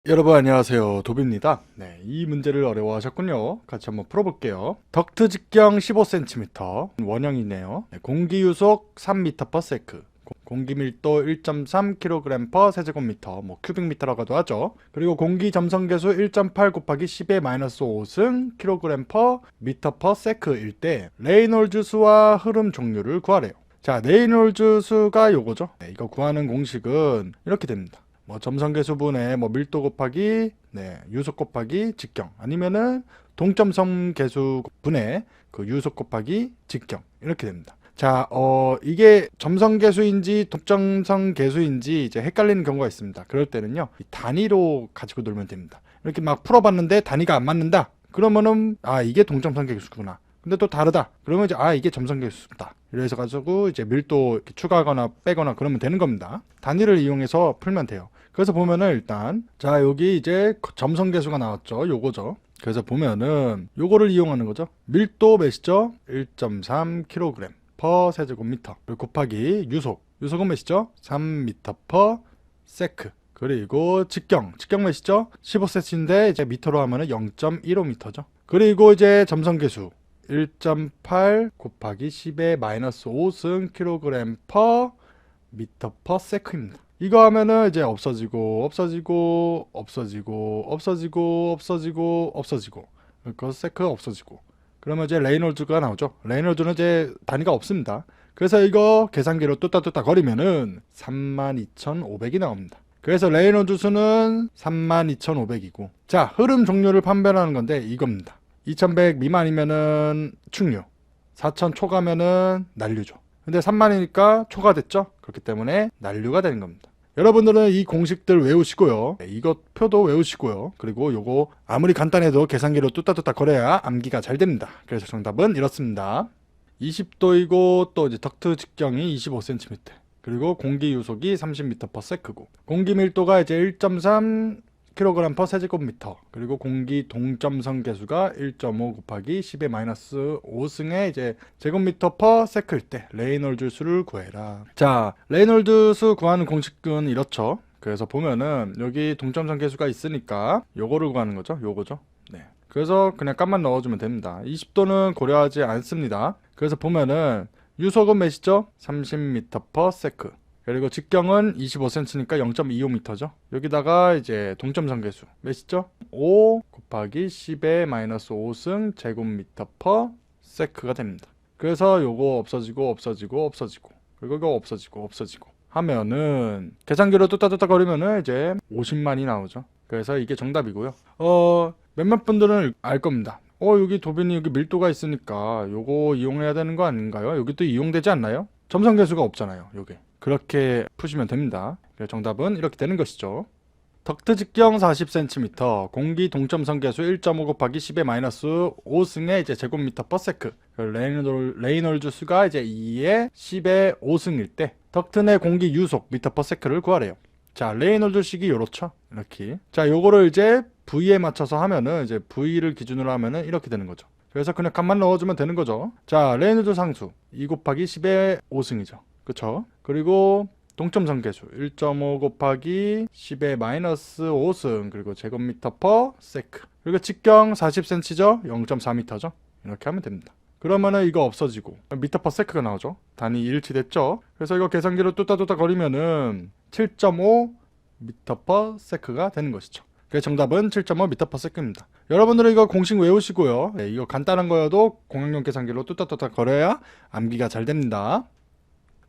여러분 안녕하세요, 도비입니다. 네, 이 문제를 어려워하셨군요. 같이 한번 풀어볼게요. 덕트 직경 15cm 원형이네요. 네, 공기 유속 3m/s, 공기 밀도 1.3kg/세제곱미터, 뭐 큐빅미터라고도 하죠. 그리고 공기 점성 계수 1.8 곱하기 10의 마이너스 5승 kg/m/s일 때 레이놀즈 수와 흐름 종류를 구하래요. 자, 레이놀즈 수가 요거죠. 네, 이거 구하는 공식은 이렇게 됩니다. 뭐 점성계수분의 뭐 밀도 곱하기 유속 곱하기 직경, 아니면은 동점성 계수분의 그 유속 곱하기 직경, 이렇게 됩니다. 자, 이게 점성계수인지 동점성계수인지 이제 헷갈리는 경우가 있습니다. 그럴 때는요, 이 단위로 가지고 놀면 됩니다. 이렇게 막 풀어봤는데 단위가 안 맞는다, 그러면은 이게 동점성계수구나. 근데 또 다르다, 그러면 이제 이게 점성계수다, 이래서 가지고 이제 밀도 이렇게 추가하거나 빼거나 그러면 되는 겁니다. 단위를 이용해서 풀면 돼요. 그래서 보면은 일단 자, 여기 이제 점성계수가 나왔죠. 요거죠. 그래서 보면은 요거를 이용하는 거죠. 밀도 몇이죠? 1.3kg/세제곱미터 곱하기 유속은 몇이죠? 3m/s. 그리고 직경 몇이죠? 15cm인데 이제 미터로 하면은 0.15m죠. 그리고 이제 점성계수 1.8 곱하기 10의 마이너스 5승 kg/m/s입니다. 이거 하면은 이제 없어지고 그 세크 없어지고, 그러면 이제 레이놀즈가 나오죠. 레이놀즈는 이제 단위가 없습니다. 그래서 이거 계산기로 뚜따뚜따 거리면은 32,500이 나옵니다. 그래서 레이놀즈 수는 32,500이고, 자, 흐름 종류를 판별하는 건데 이겁니다. 2100 미만이면은 충류, 4000 초가면은 난류죠. 근데 3만이니까 초가 됐죠. 그렇기 때문에 난류가 되는 겁니다. 여러분들은 이 공식들 외우시고요. 이것 표도 외우시고요. 그리고 요거 아무리 간단해도 계산기로 뚜따뚜따 거려야 암기가 잘 됩니다. 그래서 정답은 이렇습니다. 20도이고 또 이제 덕트 직경이 25cm, 그리고 공기 유속이 30m/s고, 공기 밀도가 이제 1.3 kg/세제곱미터, 그리고 공기 동점성 계수가 1.5 곱하기 10의 마이너스 5승의 이제 제곱미터/s일 때 레이놀즈 수를 구해라. 자, 레이놀즈 수 구하는 공식은 이렇죠. 그래서 보면은 여기 동점성 계수가 있으니까 요거를 구하는 거죠. 요거죠. 네. 그래서 그냥 값만 넣어주면 됩니다. 20도는 고려하지 않습니다. 그래서 보면은 유속은 몇이죠? 30m/s. 그리고 직경은 25cm니까 0.25m죠. 여기다가 이제 동점성 계수 몇이죠? 5 곱하기 10의 마이너스 5승 제곱미터/s가 됩니다. 그래서 요거 없어지고 그리고 이거 없어지고 하면은 계산기로 뚜따뚜따 거리면은 이제 50만이 나오죠. 그래서 이게 정답이고요. 몇몇 분들은 알 겁니다. 여기 도빈이 여기 밀도가 있으니까 요거 이용해야 되는 거 아닌가요? 여기 또 이용되지 않나요? 점성계수가 없잖아요, 요게. 그렇게 푸시면 됩니다. 정답은 이렇게 되는 것이죠. 덕트 직경 40cm, 공기 동점성 계수 1.5 곱하기 10의 마이너스 5승의 이제 제곱미터/s. 레이놀즈 수가 이제 2의 10의 5승일 때 덕트 내 공기 유속 미터/s를 구하래요. 자, 레이놀즈 식이 요렇죠. 이렇게. 자, 요거를 이제 V에 맞춰서 하면은 이제 V를 기준으로 하면은 이렇게 되는 거죠. 그래서 그냥 값만 넣어주면 되는 거죠. 자, 레이놀즈 상수 2 곱하기 10의 5승이죠. 그쵸? 그리고 동점성 계수 1.5 곱하기 10의 마이너스 5승, 그리고 제곱미터/s. 그리고 직경 40cm죠. 0.4m죠. 이렇게 하면 됩니다. 그러면은 이거 없어지고 미터/s가 나오죠. 단위 일치됐죠. 그래서 이거 계산기로 뚜따뚜따 거리면은 7.5 미터/s가 되는 것이죠. 그래서 정답은 7.5 미터/s입니다. 여러분들은 이거 공식 외우시고요. 이거 간단한 거여도 공학용 계산기로 뚜따뚜따 거려야 암기가 잘 됩니다.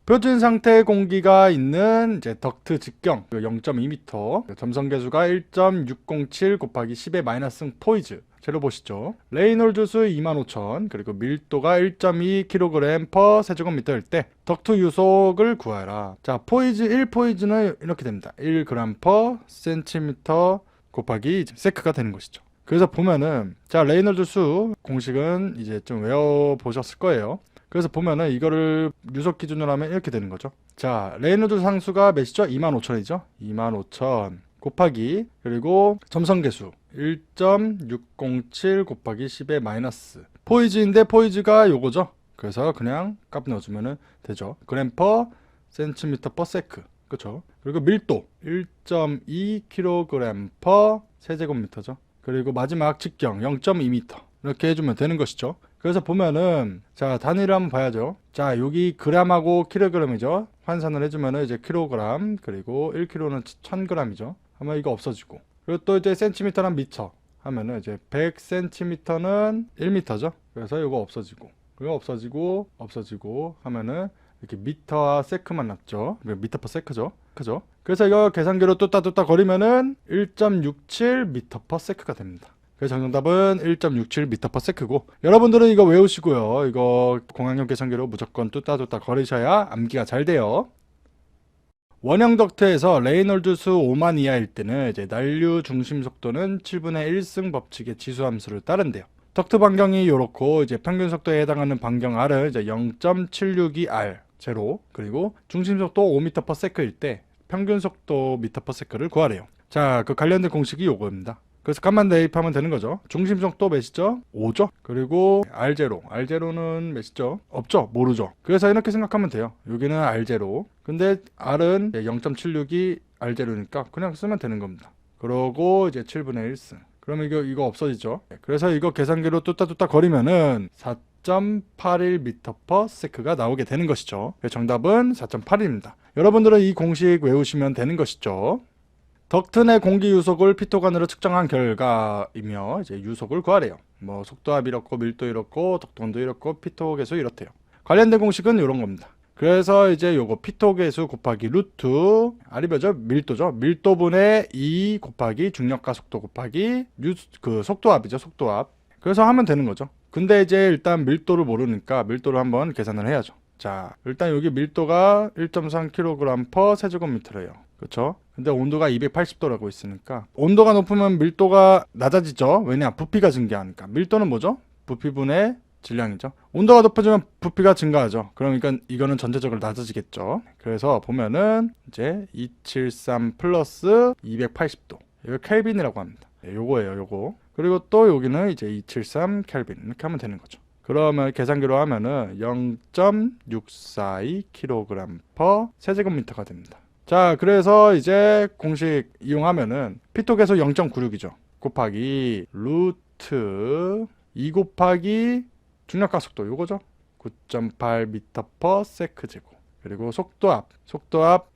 표준 상태의 공기가 있는 이제 덕트 직경 0.2m, 점성 계수가 1.607 곱하기 10의 마이너스 포이즈. 재료 보시죠. 레이놀즈 수 25,000, 그리고 밀도가 1.2 kg/세제곱미터일 때 덕트 유속을 구하라. 자, 포이즈 1포이즈는 이렇게 됩니다. 1g/cm 곱하기 세크가 되는 것이죠. 그래서 보면은 자, 레이놀즈 수 공식은 이제 좀 외워 보셨을 거예요. 그래서 보면은 이거를 유속 기준으로 하면 이렇게 되는 거죠. 자, 레이놀즈 상수가 몇이죠? 25,000이죠. 25,000 곱하기, 그리고 점성계수 1.607 곱하기 10의 마이너스 포이즈인데 포이즈가 요거죠. 그래서 그냥 값 넣어주면 되죠. g/cm/s. 그쵸? 그리고 밀도 1.2kg 세제곱미터죠. 그리고 마지막 직경 0.2m 이렇게 해주면 되는 것이죠. 그래서 보면은 자 단위를 한번 봐야죠. 자 여기 g하고 kg이죠. 환산을 해주면은 이제 kg 그리고 1kg는 1000g이죠. 하면 이거 없어지고, 그리고 또 이제 cm랑 미터 하면은 이제 100cm는 1m죠. 그래서 이거 없어지고, 그리고 없어지고 하면은 이렇게 미터와 세크만 남죠. 미터 퍼 세크죠. 그죠? 그래서 이거 계산기로 뚜따뚜따 거리면은 1.67 미터 퍼 세크가 됩니다. 그래서 정답은 1.67 미터 퍼 세크고, 여러분들은 이거 외우시고요. 이거 공학용 계산기로 무조건 뚜따뚜따 거리셔야 암기가 잘 돼요. 원형 덕트에서 레이놀드 수 5만 이하일 때는 이제 난류 중심 속도는 7분의 1승 법칙의 지수 함수를 따른대요. 덕트 반경이 요렇고 이제 평균 속도에 해당하는 반경 R은 이제 0.762R 제로, 그리고 중심 속도 5m/s일 때 평균 속도 m/s를 구하래요. 자, 그 관련된 공식이 요거입니다. 그래서 값만 대입하면 되는 거죠. 중심 속도 몇이죠? 5죠. 그리고 R제로는 몇이죠? 없죠. 모르죠. 그래서 이렇게 생각하면 돼요. 여기는 R제로, 근데 R은 0.762 R제로니까 그냥 쓰면 되는 겁니다. 그러고 이제 7분의 1승, 그러면 이거 없어지죠. 그래서 이거 계산기로 뚜따뚜따 거리면은 4.81m/s가 나오게 되는 것이죠. 정답은 4.8입니다. 여러분들은 이 공식 외우시면 되는 것이죠. 덕트 내 공기 유속을 피토관으로 측정한 결과이며 이제 유속을 구하래요. 뭐 속도압 이렇고 밀도 이렇고 덕동도 이렇고 피토 계수 이렇대요. 관련된 공식은 이런 겁니다. 그래서 이제 요거 피토 계수 곱하기 루트 R이 뭐죠? 밀도죠. 밀도분의 2 곱하기 중력과 속도 곱하기 그 속도압이죠. 속도압. 그래서 하면 되는 거죠. 근데 이제 일단 밀도를 모르니까 밀도를 한번 계산을 해야죠. 자, 일단 여기 밀도가 1.3kg/세제곱미터래요. 그렇죠? 근데 온도가 280도라고 있으니까 온도가 높으면 밀도가 낮아지죠. 왜냐? 부피가 증가하니까. 밀도는 뭐죠? 부피분의 질량이죠. 온도가 높아지면 부피가 증가하죠. 그러니까 이거는 전체적으로 낮아지겠죠. 그래서 보면은 이제 273 플러스 280도. 이거 켈빈이라고 합니다. 네, 요거예요, 요거. 그리고 또 여기는 이제 273 켈빈 이렇게 하면 되는 거죠. 그러면 계산기로 하면은 0.64kg/세제곱미터가 됩니다. 자, 그래서 이제 공식 이용하면은 피토 계수 0.96이죠. 곱하기 루트 2 곱하기 중력과 속도 요거죠. 9.8m/s 제곱. 그리고 속도압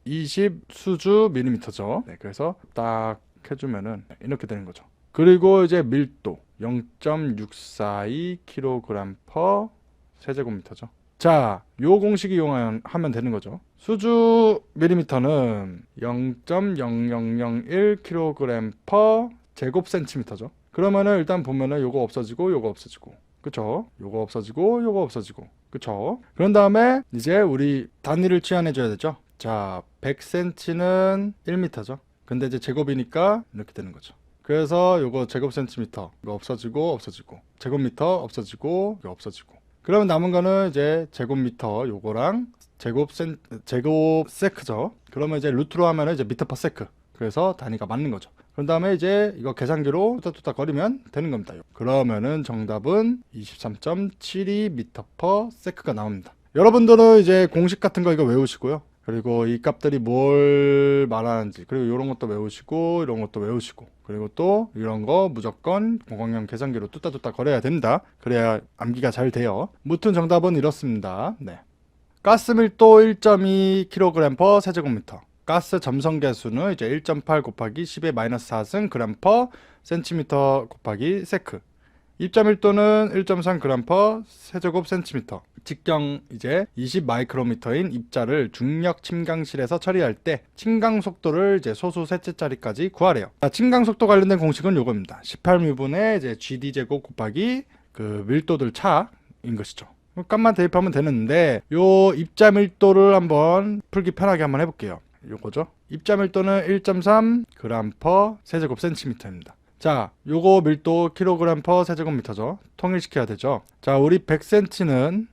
20 수주 밀리미터죠. 네, 그래서 딱 해주면은 이렇게 되는 거죠. 그리고 이제 밀도 0.642kg/세제곱미터죠. 자, 요 공식 이용하면 되는 거죠. 수주 밀리미터는 0.0001kg/제곱센티미터죠. 그러면은 일단 보면은 요거 없어지고 요거 없어지고, 그쵸? 요거 없어지고 요거 없어지고, 그쵸? 그런 다음에 이제 우리 단위를 치환해 줘야 되죠. 자, 100cm는 1m죠. 근데 이제 제곱이니까 이렇게 되는 거죠. 그래서 요거 제곱센티미터 이거 없어지고 제곱미터 없어지고 이거 없어지고, 그러면 남은 거는 이제 제곱미터 요거랑 제곱세크죠. 그러면 이제 루트로 하면은 이제 미터 퍼 세크. 그래서 단위가 맞는 거죠. 그런 다음에 이제 이거 계산기로 뚜딱뚜딱 거리면 되는 겁니다. 그러면은 정답은 23.72 미터 퍼 세크가 나옵니다. 여러분들은 이제 공식 같은 거 이거 외우시고요. 그리고 이 값들이 뭘 말하는지, 그리고 이런 것도 외우시고 이런 것도 외우시고, 그리고 또 이런 거 무조건 공학용 계산기로 뚜따뚜따 거려야 된다. 그래야 암기가 잘 돼요. 무튼 정답은 이렇습니다. 네. 가스 밀도 1.2kg/세제곱미터. 가스 점성 계수는 이제 1.8 곱하기 10의 마이너스 4승 g/cm 곱하기 세크. 입자 밀도는 1.3g 세제곱 센티미터. 직경 이제 20 마이크로미터인 입자를 중력 침강실에서 처리할 때 침강 속도를 이제 소수 셋째 자리까지 구하래요. 자, 침강 속도 관련된 공식은 요겁니다. 18μ분의 이제 GD 제곱 곱하기 그 밀도들 차인 것이죠. 값만 대입하면 되는데 요 입자 밀도를 한번 풀기 편하게 한번 해볼게요. 요거죠. 입자 밀도는 1.3g 세제곱 센티미터입니다. 자, 요거 밀도 kg/세제곱미터죠. 통일시켜야 되죠. 자, 우리 100cm는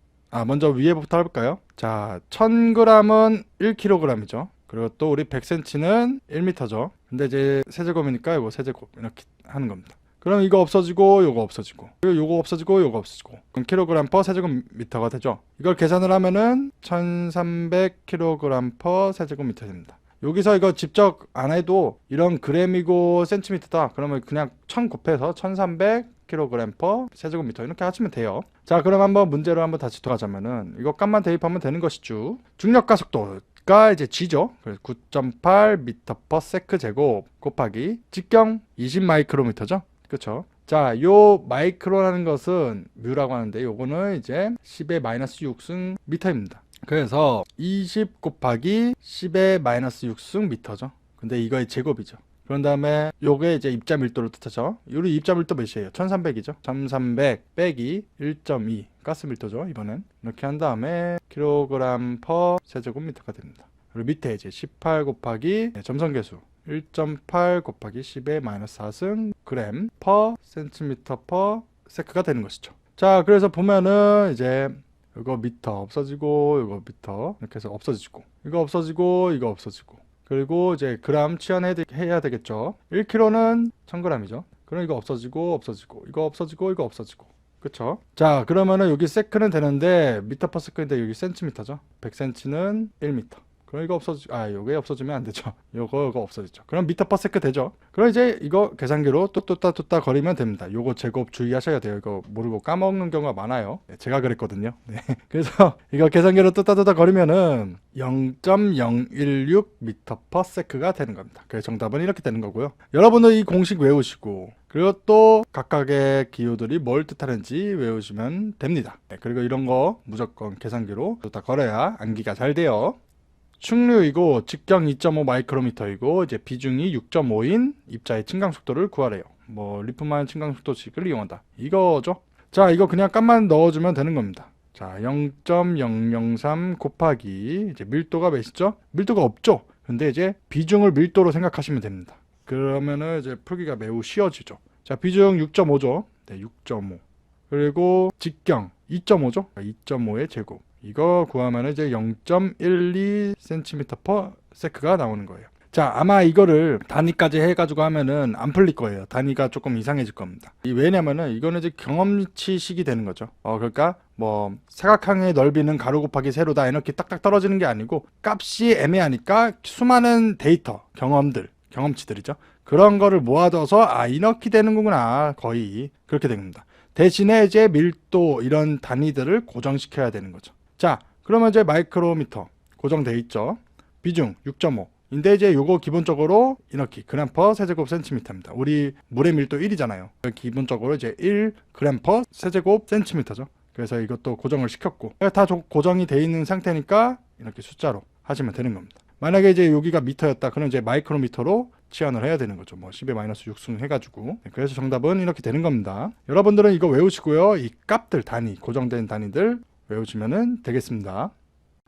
먼저 위에부터 해볼까요? 자, 1000g은 1kg이죠. 그리고 또 우리 100cm는 1m죠. 근데 이제 세제곱이니까 이거 세제곱 이렇게 하는 겁니다. 그럼 이거 없어지고 요거 없어지고, 그리고 요거 없어지고 요거 없어지고, 그럼 kg/세제곱미터가 되죠. 이걸 계산을 하면은 1300kg/세제곱미터 됩니다. 여기서 이거 직접 안 해도 이런 g이고 센티미터다 그러면 그냥 1000 곱해서 1300kg per 세제곱미터 이렇게 하시면 돼요. 자, 그럼 한번 문제로 한번 다시 들어가자면은 이거 값만 대입하면 되는 것이죠. 중력 가속도가 이제 g죠. 그래서 9.8 m/s 제곱 곱하기 직경 20 마이크로미터죠. 그렇죠? 자, 요 마이크로라는 것은 뮤라고 하는데 요거는 이제 10의 마이너스 6승 미터입니다. 그래서 20 곱하기 10의 마이너스 6승 미터죠. 근데 이거의 제곱이죠. 그런 다음에 요게 이제 입자 밀도를 뜻하죠. 요리 입자 밀도 몇이에요? 1300이죠. 1300 빼기 1.2 가스 밀도죠. 이번엔 이렇게 한 다음에 킬로그램 퍼 세제곱미터가 됩니다. 그리고 밑에 이제 18 곱하기 점성계수 1.8 곱하기 10의 마이너스 4승 그램 퍼 센티미터 퍼 세크가 되는 것이죠. 자, 그래서 보면은 이제 이거 미터 없어지고 이거 미터 이렇게 해서 없어지고 이거 없어지고 이거 없어지고 그리고 이제 그램 치환해야 되겠죠. 1kg는 1000g이죠. 그럼 이거 없어지고 없어지고 이거 없어지고 이거 없어지고 그쵸? 자, 그러면은 여기 세크는 되는데 미터 퍼 세크인데 여기 센티미터죠. 100cm는 1m. 그럼 이거 요게 없어지면 안 되죠. 요거 없어지죠. 그럼 미터 퍼 세크 되죠. 그럼 이제 이거 계산기로 뚜따 거리면 됩니다. 요거 제곱 주의하셔야 돼요. 이거 모르고 까먹는 경우가 많아요. 네, 제가 그랬거든요. 네. 그래서 이거 계산기로 뚜따 거리면은 0.016 미터 퍼 세크가 되는 겁니다. 그래서 정답은 이렇게 되는 거고요. 여러분은 이 공식 외우시고 그리고 또 각각의 기호들이 뭘 뜻하는지 외우시면 됩니다. 네, 그리고 이런 거 무조건 계산기로 뚜따 걸어야 암기가 잘 돼요. 충류이고 직경 2.5 마이크로미터이고 이제 비중이 6.5인 입자의 침강 속도를 구하래요. 뭐 리프만 침강 속도식을 이용한다. 이거죠. 자, 이거 그냥 값만 넣어주면 되는 겁니다. 자, 0.003 곱하기 이제 밀도가 몇이죠? 밀도가 없죠. 근데 이제 비중을 밀도로 생각하시면 됩니다. 그러면은 이제 풀기가 매우 쉬워지죠. 자, 비중 6.5죠. 네, 6.5. 그리고 직경 2.5죠. 2.5의 제곱. 이거 구하면 이제 0.12cm per sec가 나오는 거예요. 자, 아마 이거를 단위까지 해가지고 하면은 안 풀릴 거예요. 단위가 조금 이상해질 겁니다. 왜냐면은 이거는 이제 경험치식이 되는 거죠. 그러니까 뭐 사각형의 넓이는 가로 곱하기 세로다 이렇게 딱딱 떨어지는 게 아니고 값이 애매하니까 수많은 데이터, 경험치들이죠. 그런 거를 모아둬서 이렇게 되는구나 거의 그렇게 됩니다. 대신에 이제 밀도 이런 단위들을 고정시켜야 되는 거죠. 자, 그러면 이제 마이크로미터 고정돼 있죠. 비중 6.5. 인데 이제 요거 기본적으로 이렇게 그램 퍼 세제곱 센티미터입니다. 우리 물의 밀도 1이잖아요. 기본적으로 이제 1 그램 퍼 세제곱 센티미터죠. 그래서 이것도 고정을 시켰고 다 고정이 돼 있는 상태니까 이렇게 숫자로 하시면 되는 겁니다. 만약에 이제 여기가 미터였다. 그럼 이제 마이크로미터로 치환을 해야 되는 거죠. 뭐 10의 마이너스 6승 해가지고. 그래서 정답은 이렇게 되는 겁니다. 여러분들은 이거 외우시고요. 이 값들 단위, 고정된 단위들 외우시면 되겠습니다.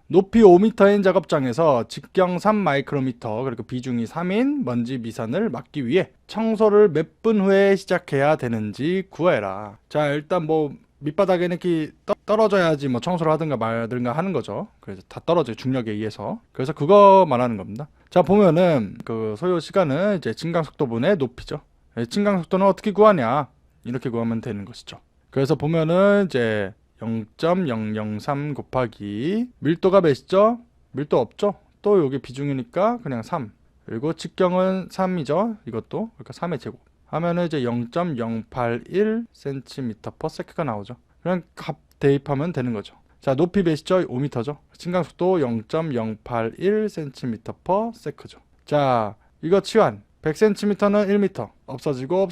높이 5m인 작업장에서 직경 3 마이크로미터 그리고 비중이 3인 먼지 미산을 막기 위해 청소를 몇 분 후에 시작해야 되는지 구해라. 자, 일단 뭐 밑바닥에 이렇게 떨어져야지 뭐 청소를 하든가 말든가 하는 거죠. 그래서 다 떨어져요. 중력에 의해서. 그래서 그거 말하는 겁니다. 자, 보면은 그 소요 시간은 이제 진강속도분의 높이죠. 진강속도는 어떻게 구하냐? 이렇게 구하면 되는 것이죠. 그래서 보면은 이제 0.003 곱하기 밀도가 몇이죠? 밀도 없죠? 또 여기 비중이니까 그냥 3. 그리고 직경은 3이죠. 이것도 그러니까 3의 제곱 하면은 이제 0.081 cm per sec가 나오죠. 그냥 값 대입하면 되는 거죠. 자, 높이 몇이죠? 5m죠. 진강속도 0.081 cm per sec죠. 자, 이거 치환 100cm는 1m 없어지고.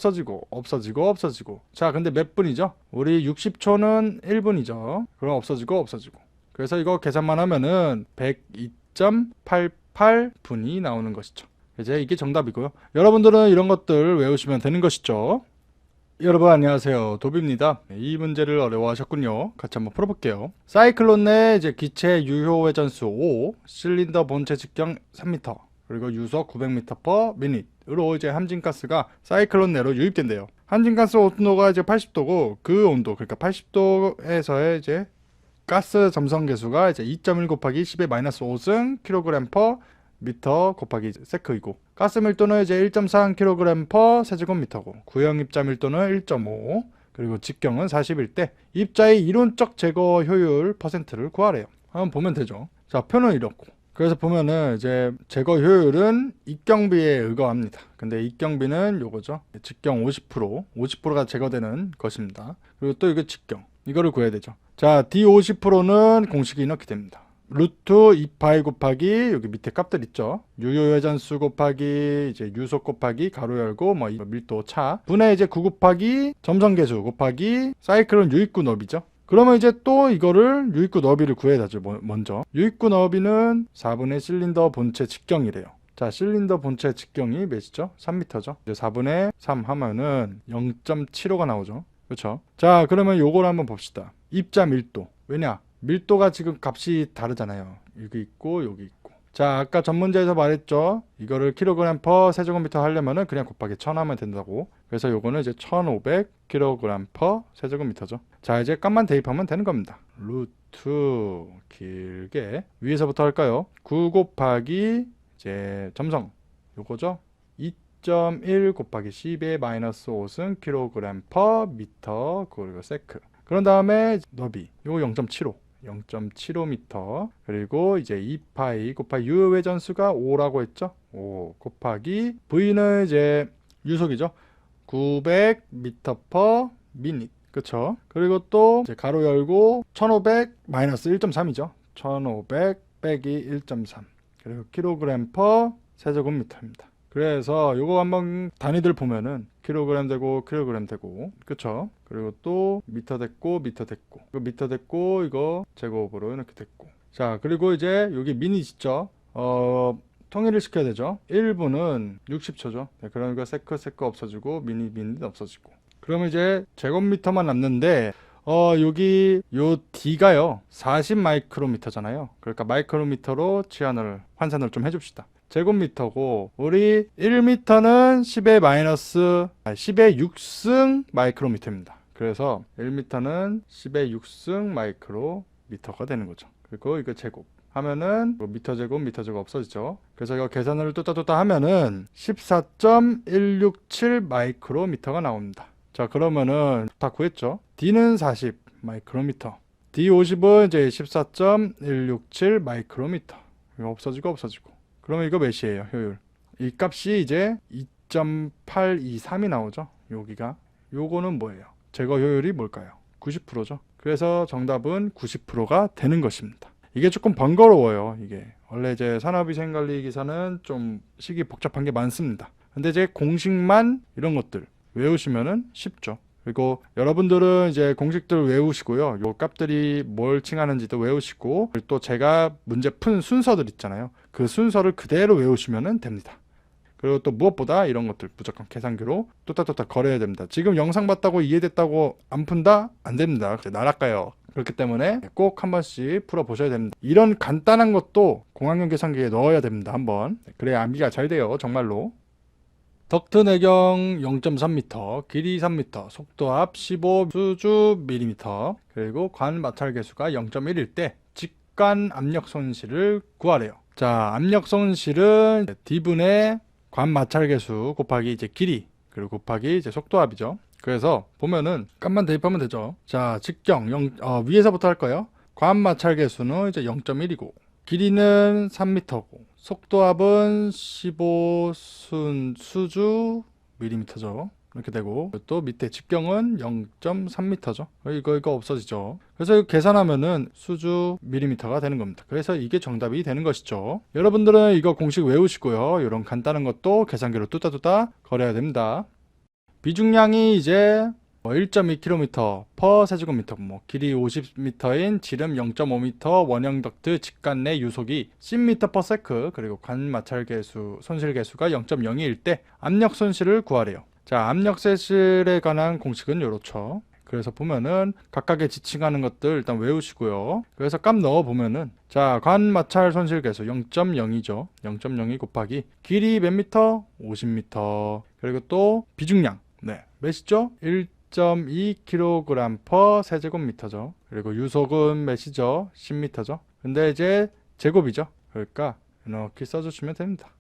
자, 근데 몇 분이죠? 우리 60초는 1분이죠. 그럼 없어지고. 그래서 이거 계산만 하면은 102.88분이 나오는 것이죠. 이제 이게 정답이고요. 여러분들은 이런 것들 외우시면 되는 것이죠. 여러분 안녕하세요, 도비입니다. 이 문제를 어려워하셨군요. 같이 한번 풀어볼게요. 사이클론 내 이제 기체 유효 회전수 5, 실린더 본체 직경 3m, 그리고 유속 900m per minute으로 이제 함진가스가 사이클론 내로 유입된대요. 함진가스 온도가 이제 80도고 그 온도, 그러니까 80도에서의 이제 가스 점성 계수가 이제 2.1 곱하기 10의 마이너스 5승 kg per 미터 곱하기 세크이고 가스 밀도는 이제 1.4 kg per 세제곱미터고 구형 입자 밀도는 1.5 그리고 직경은 41대 입자의 이론적 제거 효율 퍼센트를 구하래요. 한번 보면 되죠. 자, 표는 이렇고 그래서 보면은 이제 제거 효율은 입경비에 의거합니다. 근데 입경비는 요거죠. 직경 50%가 제거되는 것입니다. 그리고 또 이거 직경. 이거를 구해야 되죠. 자, D50%는 공식이 이렇게 됩니다. 루트 2파이 곱하기 여기 밑에 값들 있죠. 유효회전수 곱하기 이제 유속 곱하기 가로 열고 뭐 밀도 차 분의 이제 9 곱하기 점성계수 곱하기 사이클론 유입구 너비죠. 그러면 이제 또 이거를 유입구 너비를 구해야 되죠. 먼저 유입구 너비는 4분의 실린더 본체 직경이래요. 자, 실린더 본체 직경이 몇이죠? 3m죠. 이제 4분의 3 하면은 0.75가 나오죠. 그렇죠? 자, 그러면 요걸 한번 봅시다. 입자 밀도. 왜냐? 밀도가 지금 값이 다르잖아요. 여기 있고 여기 있고. 자, 아까 전문제에서 말했죠. 이거를 킬로그램 퍼 세제곱미터 하려면은 그냥 곱하기 1000 하면 된다고. 그래서 요거는 이제 1500 킬로그램 퍼 세제곱미터죠. 자, 이제 값만 대입하면 되는 겁니다. 루트 길게 위에서부터 할까요? 9 곱하기 이제 점성 요거죠. 2.1 곱하기 10의 마이너스 5승 킬로그램 퍼 미터 그리고 세크. 그런 다음에 너비 요거 0.75m 그리고 이제 2파이 곱하기 유효회전수가 5라고 했죠. 5 곱하기 V는 이제 유속이죠. 900m per minute. 그쵸? 그리고 또 이제 가로 열고 1500 마이너스 1.3이죠. 1500 빼기 1.3 그리고 킬로그램 per 세제곱미터입니다. 그래서 요거 한번 단위들 보면은 킬로그램 되고 킬로그램 되고 그쵸? 그리고 또 미터 됐고 미터 됐고 이거 미터 됐고 이거 제곱으로 이렇게 됐고 자 그리고 이제 여기 미닛 있죠? 통일을 시켜야 되죠. 1분은 60초죠. 네, 그러니까 세크 없어지고 미닛 없어지고 그러면 이제 제곱미터만 남는데 여기 요 D가요 40 마이크로미터잖아요. 그러니까 마이크로미터로 환산을 좀 해줍시다. 제곱미터고 우리 1미터는 10의 마이너스 10의 6승 마이크로미터입니다. 그래서 1미터는 10의 6승 마이크로미터가 되는 거죠. 그리고 이거 제곱 하면은 미터 제곱 없어지죠. 그래서 이거 계산을 뚜따뚜따 하면은 14.167 마이크로미터가 나옵니다. 자, 그러면은 다 구했죠. D는 40 마이크로미터, D50은 이제 14.167 마이크로미터. 이거 없어지고. 그러면 이거 몇이에요? 효율. 이 값이 이제 2.823이 나오죠. 여기가. 요거는 뭐예요? 제거 효율이 뭘까요? 90%죠. 그래서 정답은 90%가 되는 것입니다. 이게 조금 번거로워요. 이게 원래 이제 산업위생관리 기사는 좀 식이 복잡한 게 많습니다. 근데 이제 공식만 이런 것들 외우시면은 쉽죠. 그리고 여러분들은 이제 공식들 외우시고요. 요 값들이 뭘 칭하는지도 외우시고 그리고 또 제가 문제 푼 순서들 있잖아요. 그 순서를 그대로 외우시면 됩니다. 그리고 또 무엇보다 이런 것들 무조건 계산기로 뚜따뚜따 걸어야 됩니다. 지금 영상 봤다고 이해됐다고 안 푼다? 안 됩니다. 날아가요. 그렇기 때문에 꼭 한 번씩 풀어보셔야 됩니다. 이런 간단한 것도 공학용 계산기에 넣어야 됩니다. 한번. 그래야 암기가 잘 돼요. 정말로. 덕트 내경 0.3m, 길이 3m, 속도압 15 수주 밀리미터, 그리고 관 마찰 계수가 0.1일 때 직관 압력 손실을 구하래요. 자, 압력 손실은 D분의 관 마찰 계수 곱하기 이제 길이 그리고 곱하기 이제 속도압이죠. 그래서 보면은 값만 대입하면 되죠. 자, 직경 위에서부터 할까요? 관 마찰 계수는 이제 0.1이고 길이는 3m고 속도압은 15 수주 밀리미터죠. 이렇게 되고 또 밑에 직경은 0.3m죠. 이거 없어지죠. 그래서 이거 계산하면은 수주 밀리미터가 되는 겁니다. 그래서 이게 정답이 되는 것이죠. 여러분들은 이거 공식 외우시고요. 이런 간단한 것도 계산기로 뚜따뚜따 걸어야 됩니다. 비중량이 이제 1.2km per 세제곱미터, 길이 50m인 지름 0.5m 원형 덕트 직관 내 유속이 10m per sec 그리고 관 마찰 계수 손실 계수가 0.02일 때 압력 손실을 구하래요. 자, 압력 손실에 관한 공식은 이렇죠. 그래서 보면은 각각의 지칭하는 것들 일단 외우시고요. 그래서 값 넣어 보면은 자, 관 마찰 손실 계수 0.02죠. 0.02 곱하기 길이 몇 미터? 50m. 그리고 또 비중량 몇이죠? 1.2kg per 세제곱미터죠. 그리고 유속은 몇이죠? 10m죠. 근데 이제 제곱이죠. 그러니까 이렇게 써주시면 됩니다.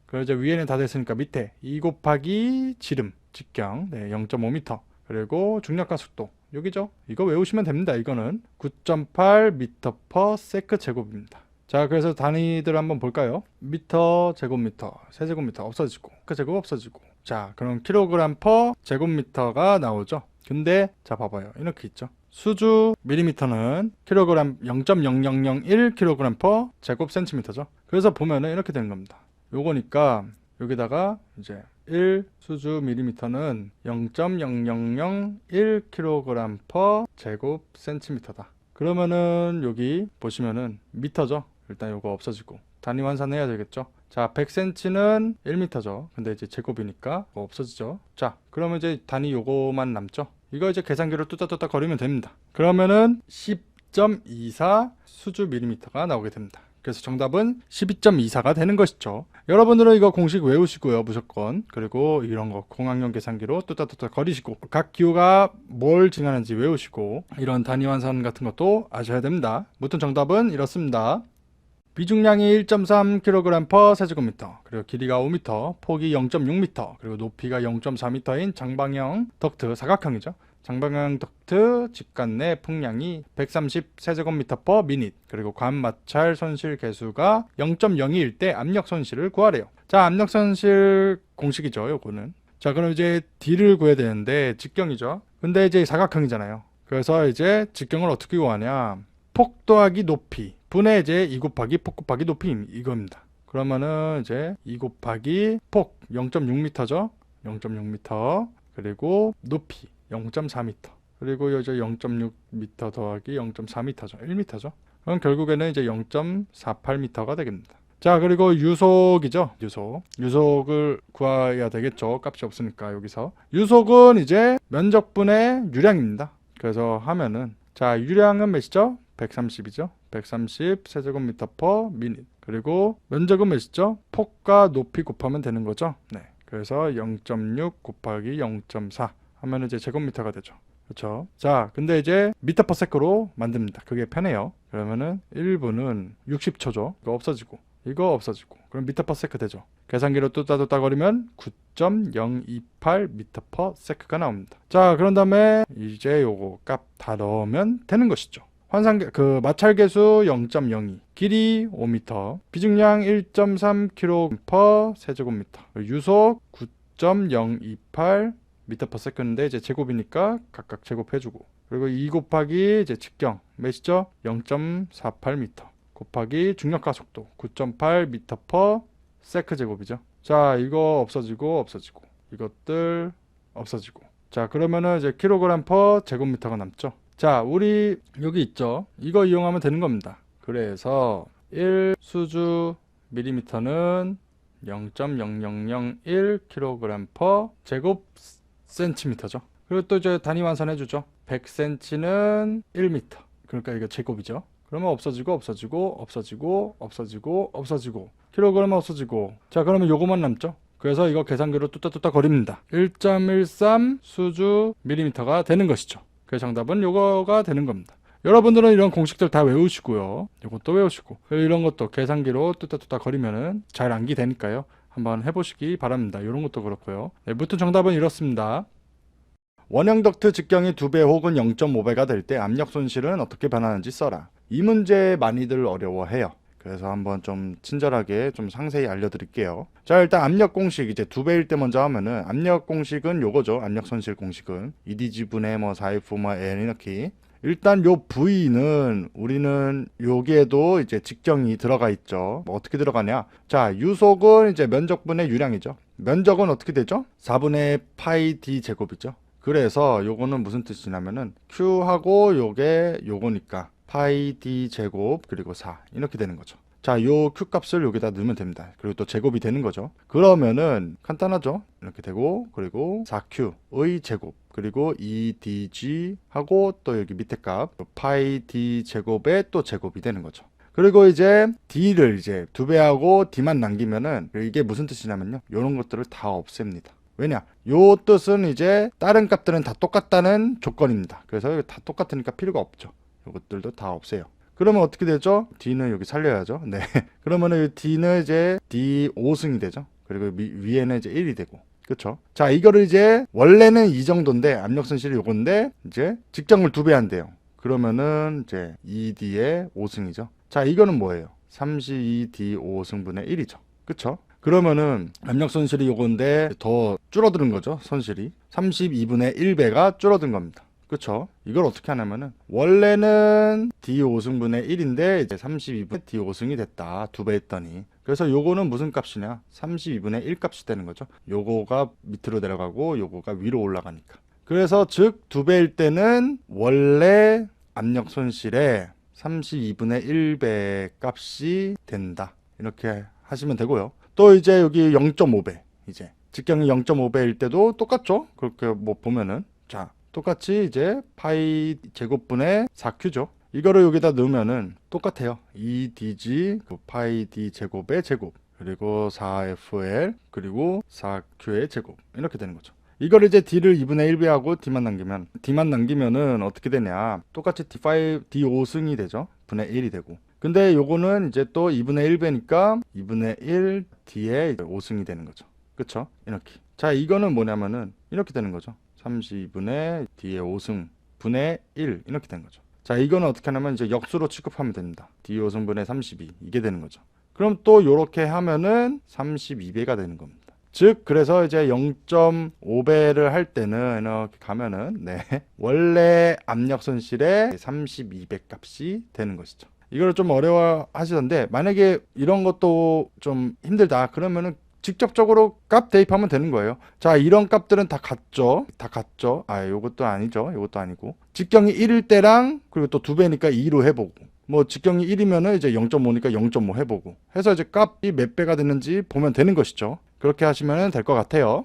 그리고 이제 위에는 다 됐으니까 밑에 2 곱하기 지름 직경 0.5m 그리고 중력과 속도 여기죠. 이거 외우시면 됩니다. 이거는 9.8m per sec 제곱입니다. 자, 그래서 단위들 한번 볼까요? 미터, 제곱미터, 세제곱미터 없어지고, 그 제곱 없어지고. 자, 그럼 킬로그램 퍼 제곱미터가 나오죠. 근데 자, 봐봐요. 이렇게 있죠. 수주 밀리미터는 킬로그램 0.0001 킬로그램 퍼 제곱 센티미터죠. 그래서 보면은 이렇게 되는 겁니다. 요거니까 여기다가 이제 1 수주 밀리미터는 0.0001 킬로그램 퍼 제곱 센티미터다. 그러면은 여기 보시면은 미터죠. 일단 요거 없어지고 단위 환산해야 되겠죠. 자, 100cm는 1m죠. 근데 이제 제곱이니까 뭐 없어지죠. 자, 그러면 이제 단위 요거만 남죠. 이거 이제 계산기로 뚜따뚜따 거리면 됩니다. 그러면은 10.24 수주 밀리미터가 나오게 됩니다. 그래서 정답은 12.24가 되는 것이죠. 여러분들은 이거 공식 외우시고요, 무조건. 그리고 이런 거 공학용 계산기로 뚜따뚜따 거리시고 각 기호가 뭘 지나는지 외우시고 이런 단위 환산 같은 것도 아셔야 됩니다. 무튼 정답은 이렇습니다. 비중량이 1.3kg per 세제곱미터, 그리고 길이가 5m, 폭이 0.6m, 그리고 높이가 0.4m인 장방형 덕트 사각형이죠. 장방형 덕트 직관 내 풍량이 130 세제곱미터 per minute, 그리고 관 마찰 손실 계수가 0.02일 때 압력 손실을 구하래요. 자, 압력 손실 공식이죠, 요거는. 자, 그럼 이제 D를 구해야 되는데 직경이죠. 근데 이제 사각형이잖아요. 그래서 이제 직경을 어떻게 구하냐? 폭 더하기 높이 분의 이제 2 곱하기 폭 곱하기 높이 이겁니다. 그러면은 이제 2 곱하기 폭 0.6m죠. 0.6m 그리고 높이 0.4m 그리고 이제 0.6m 더하기 0.4m죠. 1m죠. 그럼 결국에는 이제 0.48m가 되겠습니다. 자, 그리고 유속이죠. 유속을 구해야 되겠죠. 값이 없으니까 여기서. 유속은 이제 면적분의 유량입니다. 그래서 하면은 자, 유량은 몇이죠? 130이죠. 130 세제곱미터 per minute. 그리고 면적은 몇이죠? 폭과 높이 곱하면 되는 거죠. 네. 그래서 0.6 곱하기 0.4 하면 이제 제곱미터가 되죠. 그렇죠? 자, 근데 이제 미터 퍼 세크로 만듭니다. 그게 편해요. 그러면은 1분은 60초죠. 이거 없어지고 그럼 미터 퍼 세크 되죠. 계산기로 뚜따뚜따 거리면 9.028 미터 퍼 세크가 나옵니다. 자, 그런 다음에 이제 요거 값 다 넣으면 되는 것이죠. 마찰계수 0.02, 길이 5m, 비중량 1.3kg per 세제곱미터, 유속 9.028 미터 퍼 세컨인데 이제 제곱이니까 각각 제곱해주고, 그리고 2 곱하기 이제 직경 몇이죠? 0.48m 곱하기 중력가 속도 9.8 미터 퍼 세크 제곱이죠. 자, 이거 없어지고 이것들 없어지고. 자, 그러면은 이제 킬로그램 퍼 제곱미터가 남죠. 자, 우리 여기 있죠. 이거 이용하면 되는 겁니다. 그래서 1 수주 밀리미터는 0.0001 kg per 제곱 센티미터죠. 그리고 또 이제 단위 환산해 주죠. 100cm는 1m. 그러니까 이거 제곱이죠. 그러면 없어지고 킬로그램 없어지고. 자, 그러면 요거만 남죠. 그래서 이거 계산기로 뚜따뚜따 거립니다. 1.13 수주 밀리미터가 되는 것이죠. 그 정답은 요거가 되는 겁니다. 여러분들은 이런 공식들 다 외우시고요. 요것도 외우시고 이런 것도 계산기로 뚜따뚜따 거리면은 잘 암기되니까요. 한번 해보시기 바랍니다. 이런 것도 그렇고요. 네, 무튼 정답은 이렇습니다. 원형 덕트 직경이 2배 혹은 0.5배가 될 때 압력 손실은 어떻게 변하는지 써라. 이 문제 많이들 어려워해요. 그래서 한번 좀 친절하게 좀 상세히 알려드릴게요. 자, 일단 압력 공식 이제 2배일 때 먼저 하면은 압력 공식은 요거죠. 압력 손실 공식은 EDG 분의 뭐 4F 뭐 N 이렇게. 일단 요 V는 우리는 여기에도 이제 직경이 들어가 있죠. 뭐 어떻게 들어가냐? 자, 유속은 이제 면적분의 유량이죠. 면적은 어떻게 되죠? 4분의 파이 D 제곱이죠. 그래서 요거는 무슨 뜻이냐면은 Q하고 요거니까 파이 D 제곱 그리고 4 이렇게 되는 거죠. 자, 요 Q 값을 여기다 넣으면 됩니다. 그리고 또 제곱이 되는 거죠. 그러면은 간단하죠. 이렇게 되고 그리고 4Q의 제곱 그리고 EDG 하고 또 여기 밑에 값 파이 D 제곱에 또 제곱이 되는 거죠. 그리고 이제 D를 이제 2배하고 D만 남기면은 이게 무슨 뜻이냐면요. 요런 것들을 다 없앱니다. 왜냐? 요 뜻은 이제 다른 값들은 다 똑같다는 조건입니다. 그래서 다 똑같으니까 필요가 없죠. 이것들도 다 없애요. 그러면 어떻게 되죠? D는 여기 살려야죠. 네. 그러면은 D는 이제 D 5승이 되죠. 그리고 위에는 이제 1이 되고. 그렇죠? 자, 이거를 이제 원래는 이 정도인데 압력 손실이 요건데 이제 직경을 2배 한대요. 그러면은 이제 ED의 5승이죠. 자, 이거는 뭐예요? 32D5승분의 1이죠. 그쵸? 그러면은 압력 손실이 요건데 더 줄어드는 거죠. 손실이 32분의 1배가 줄어든 겁니다. 그쵸? 이걸 어떻게 하냐면은 원래는 D5승분의 1인데 이제 32분의 D5승이 됐다. 2배 했더니. 그래서 요거는 무슨 값이냐? 32분의 1 값이 되는 거죠. 요거가 밑으로 내려가고 요거가 위로 올라가니까. 그래서 즉 2배일 때는 원래 압력 손실의 32분의 1배 값이 된다. 이렇게 하시면 되고요. 또 이제 여기 0.5배 이제 직경이 0.5배일 때도 똑같죠. 그렇게 뭐 보면은 자 똑같이 이제 파이 제곱분의 4q죠. 이거를 여기다 넣으면은 똑같아요. 2dg 파이 d 제곱의 제곱 그리고 4fl 그리고 4q의 제곱 이렇게 되는 거죠. 이걸 이제 d를 2분의 1배하고 d만 남기면은 어떻게 되냐? 똑같이 d5승이 되죠. 분의 1이 되고. 근데 요거는 이제 또 2분의 1배니까 2분의 1 d에 5승이 되는 거죠. 그쵸? 이렇게. 자, 이거는 뭐냐면은 이렇게 되는 거죠. 32분의 d의 5승 분의 1 이렇게 되는 거죠. 자, 이거는 어떻게 하냐면 이제 역수로 취급하면 됩니다. d 5승분의 32 이게 되는 거죠. 그럼 또 요렇게 하면은 32배가 되는 겁니다. 즉 그래서 이제 0.5배를 할 때는 이렇게 가면은 원래 압력 손실의 32배 값이 되는 것이죠. 이걸 좀 어려워 하시던데 만약에 이런 것도 좀 힘들다 그러면은 직접적으로 값 대입하면 되는 거예요. 자, 이런 값들은 다 같죠. 아, 요것도 아니죠. 요것도 아니고. 직경이 1일 때랑 그리고 또 2배니까 2로 해보고. 뭐 직경이 1이면은 이제 0.5니까 0.5 해보고. 해서 이제 값이 몇 배가 되는지 보면 되는 것이죠. 그렇게 하시면 될 것 같아요.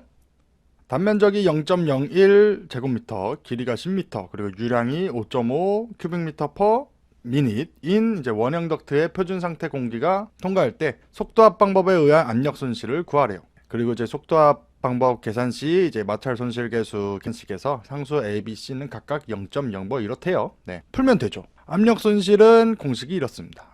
단면적이 0.01 제곱미터, 길이가 10m, 그리고 유량이 5.5 큐빅미터 퍼 미닛인 이제 원형 덕트의 표준 상태 공기가 통과할 때 속도압 방법에 의한 압력 손실을 구하래요. 그리고 이제 속도압 방법 계산 시 이제 마찰 손실 계수 식에서 상수 A, B, C는 각각 0.0 뭐 이렇대요. 풀면 되죠. 압력 손실은 공식이 이렇습니다.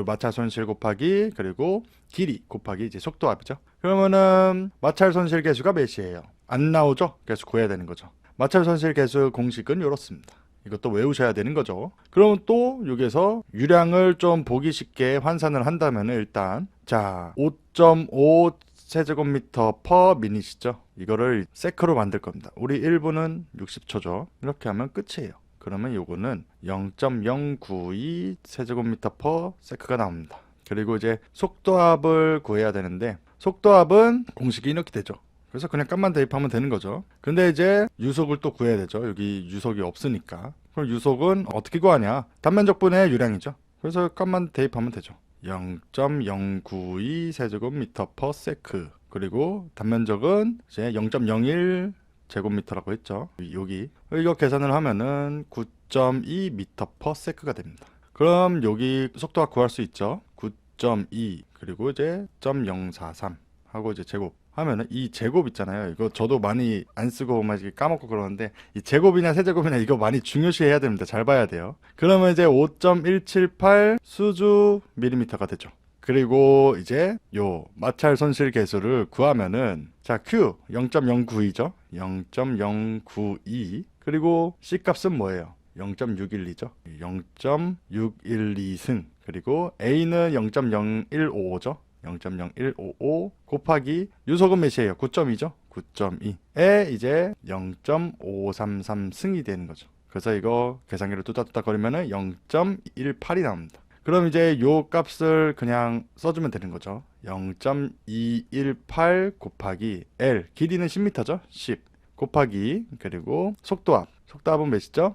마찰 손실 곱하기 그리고 길이 곱하기 이제 속도압이죠. 그러면은 마찰 손실 계수가 몇이에요? 안 나오죠? 그래서 구해야 되는 거죠. 마찰 손실 계수 공식은 이렇습니다. 이것도 외우셔야 되는 거죠. 그러면 또 여기서 유량을 좀 보기 쉽게 환산을 한다면 일단 자 5.5 세제곱미터 퍼 미닛이죠. 이거를 세크로 만들 겁니다. 우리 1분은 60초죠. 이렇게 하면 끝이에요. 그러면 요거는 0.092 세제곱미터 퍼 세크가 나옵니다. 그리고 이제 속도압을 구해야 되는데 속도압은 공식이 이렇게 되죠. 그래서 그냥 값만 대입하면 되는 거죠. 근데 이제 유속을 또 구해야 되죠. 여기 유속이 없으니까. 그럼 유속은 어떻게 구하냐? 단면적분의 유량이죠. 그래서 값만 대입하면 되죠. 0.092 세제곱미터 퍼 세크. 그리고 단면적은 이제 0.01 제곱미터라고 했죠. 여기 이거 계산을 하면은 9.2 미터 퍼 세크가 됩니다. 그럼 여기 속도가 구할 수 있죠. 9.2 그리고 이제 0.043 하고 이제 제곱 하면은 이 제곱 있잖아요. 이거 저도 많이 안 쓰고 막 까먹고 그러는데 이 제곱이냐 세제곱이냐 이거 많이 중요시 해야 됩니다. 잘 봐야 돼요. 그러면 이제 5.178 수주 밀리미터가 되죠. 그리고 이제 요 마찰 손실 계수를 구하면은 자 Q 0.092죠. 0.092 그리고 C 값은 뭐예요? 0.612죠. 0.612승 그리고 A는 0.0155죠. 0.0155 곱하기 유속은 몇이에요? 9.2죠? 9.2에 이제 0.533승이 되는 거죠. 그래서 이거 계산기를 뚜다뚜다 거리면은 0.18이 나옵니다. 그럼 이제 요 값을 그냥 써주면 되는 거죠. 0.218 곱하기 L 길이는 10m죠? 10 곱하기 그리고 속도압은 몇이죠?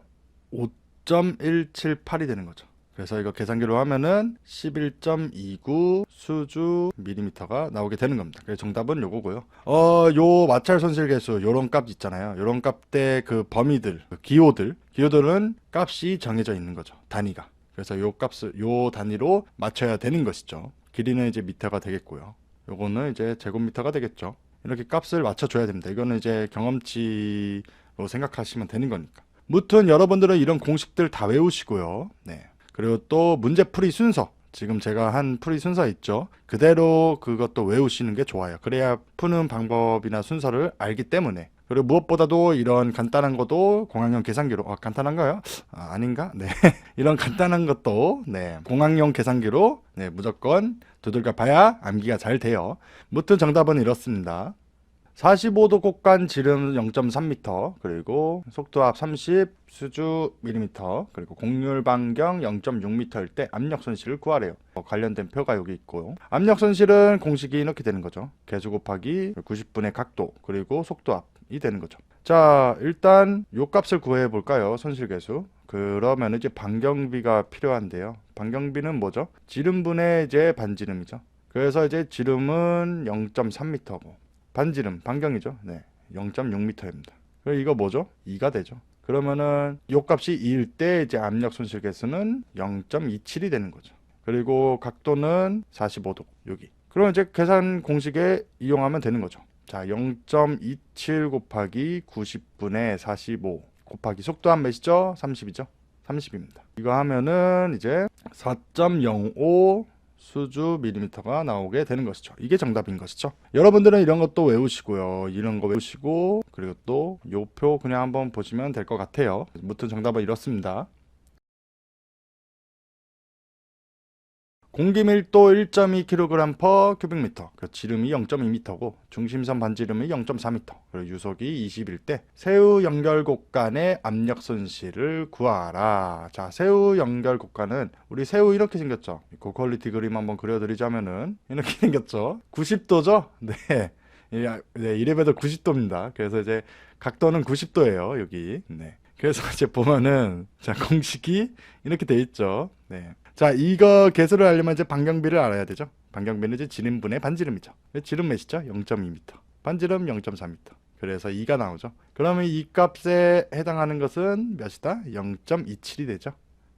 5.178이 되는 거죠. 그래서 이거 계산기로 하면은 11.29 수주 밀리미터가 나오게 되는 겁니다. 그래서 정답은 요거고요. 요 마찰 손실 계수 요런 값 있잖아요. 요런 값 때 그 범위들, 기호들은 값이 정해져 있는 거죠. 단위가. 그래서 요 단위로 맞춰야 되는 것이죠. 길이는 이제 미터가 되겠고요. 요거는 이제 제곱미터가 되겠죠. 이렇게 값을 맞춰줘야 됩니다. 이거는 이제 경험치로 생각하시면 되는 거니까. 무튼 여러분들은 이런 공식들 다 외우시고요. 그리고 또 문제풀이 순서 지금 제가 한 풀이 순서 있죠. 그대로 그것도 외우시는 게 좋아요. 그래야 푸는 방법이나 순서를 알기 때문에 그리고 무엇보다도 이런 간단한 것도 공학용 계산기로 간단한가요? 아닌가? 네. 이런 간단한 것도 네, 공학용 계산기로 네, 무조건 두들겨 봐야 암기가 잘 돼요. 무튼 정답은 이렇습니다. 45도 곡간 지름 0.3m, 그리고 속도압 30, 수주 밀리미터, 그리고 곡률 반경 0.6m일 때 압력 손실을 구하래요. 관련된 표가 여기 있고요. 압력 손실은 공식이 이렇게 되는 거죠. 계수 곱하기 90분의 각도, 그리고 속도압이 되는 거죠. 자, 일단 요 값을 구해 볼까요? 손실 계수. 그러면 이제 반경비가 필요한데요. 반경비는 뭐죠? 지름분의 이제 반지름이죠. 그래서 이제 지름은 0.3m고 반지름, 반경이죠. 네, 0.6m입니다. 그럼 이거 뭐죠? 2가 되죠. 그러면은 요 값이 2일 때 이제 압력 손실 개수는 0.27이 되는 거죠. 그리고 각도는 45도 여기. 그럼 이제 계산 공식에 이용하면 되는 거죠. 자, 0.27 곱하기 90분의 45 곱하기 속도한 몇이죠? 30이죠. 30입니다. 이거 하면은 이제 4.05 수주 밀리미터가 나오게 되는 것이죠. 이게 정답인 것이죠. 여러분들은 이런 것도 외우시고요. 이런 거 외우시고, 그리고 또 요 표 그냥 한번 보시면 될 것 같아요. 무튼 정답은 이렇습니다. 공기 밀도 1.2kg/큐빅미터, 지름이 0.2m고 중심선 반지름이 0.4m, 그리고 유속이 20일 때 새우 연결 곡간의 압력 손실을 구하라. 자, 새우 연결 곡간은 우리 새우 이렇게 생겼죠. 고퀄리티 그림 한번 그려드리자면은 이렇게 생겼죠. 90도죠? 네. 이래봬도 90도입니다. 그래서 이제 각도는 90도예요. 여기. 네. 그래서 이제 보면은 자, 공식이 이렇게 돼 있죠. 네. 자, 이거 개수를 알려면 이제 반경비를 알아야 되죠. 반경비는 이제 지름분의 반지름이죠. 지름 몇이죠? 0.2m. 반지름 0.4m. 그래서 2가 나오죠. 그러면 이 값에 해당하는 것은 몇이다? 0.27이 되죠.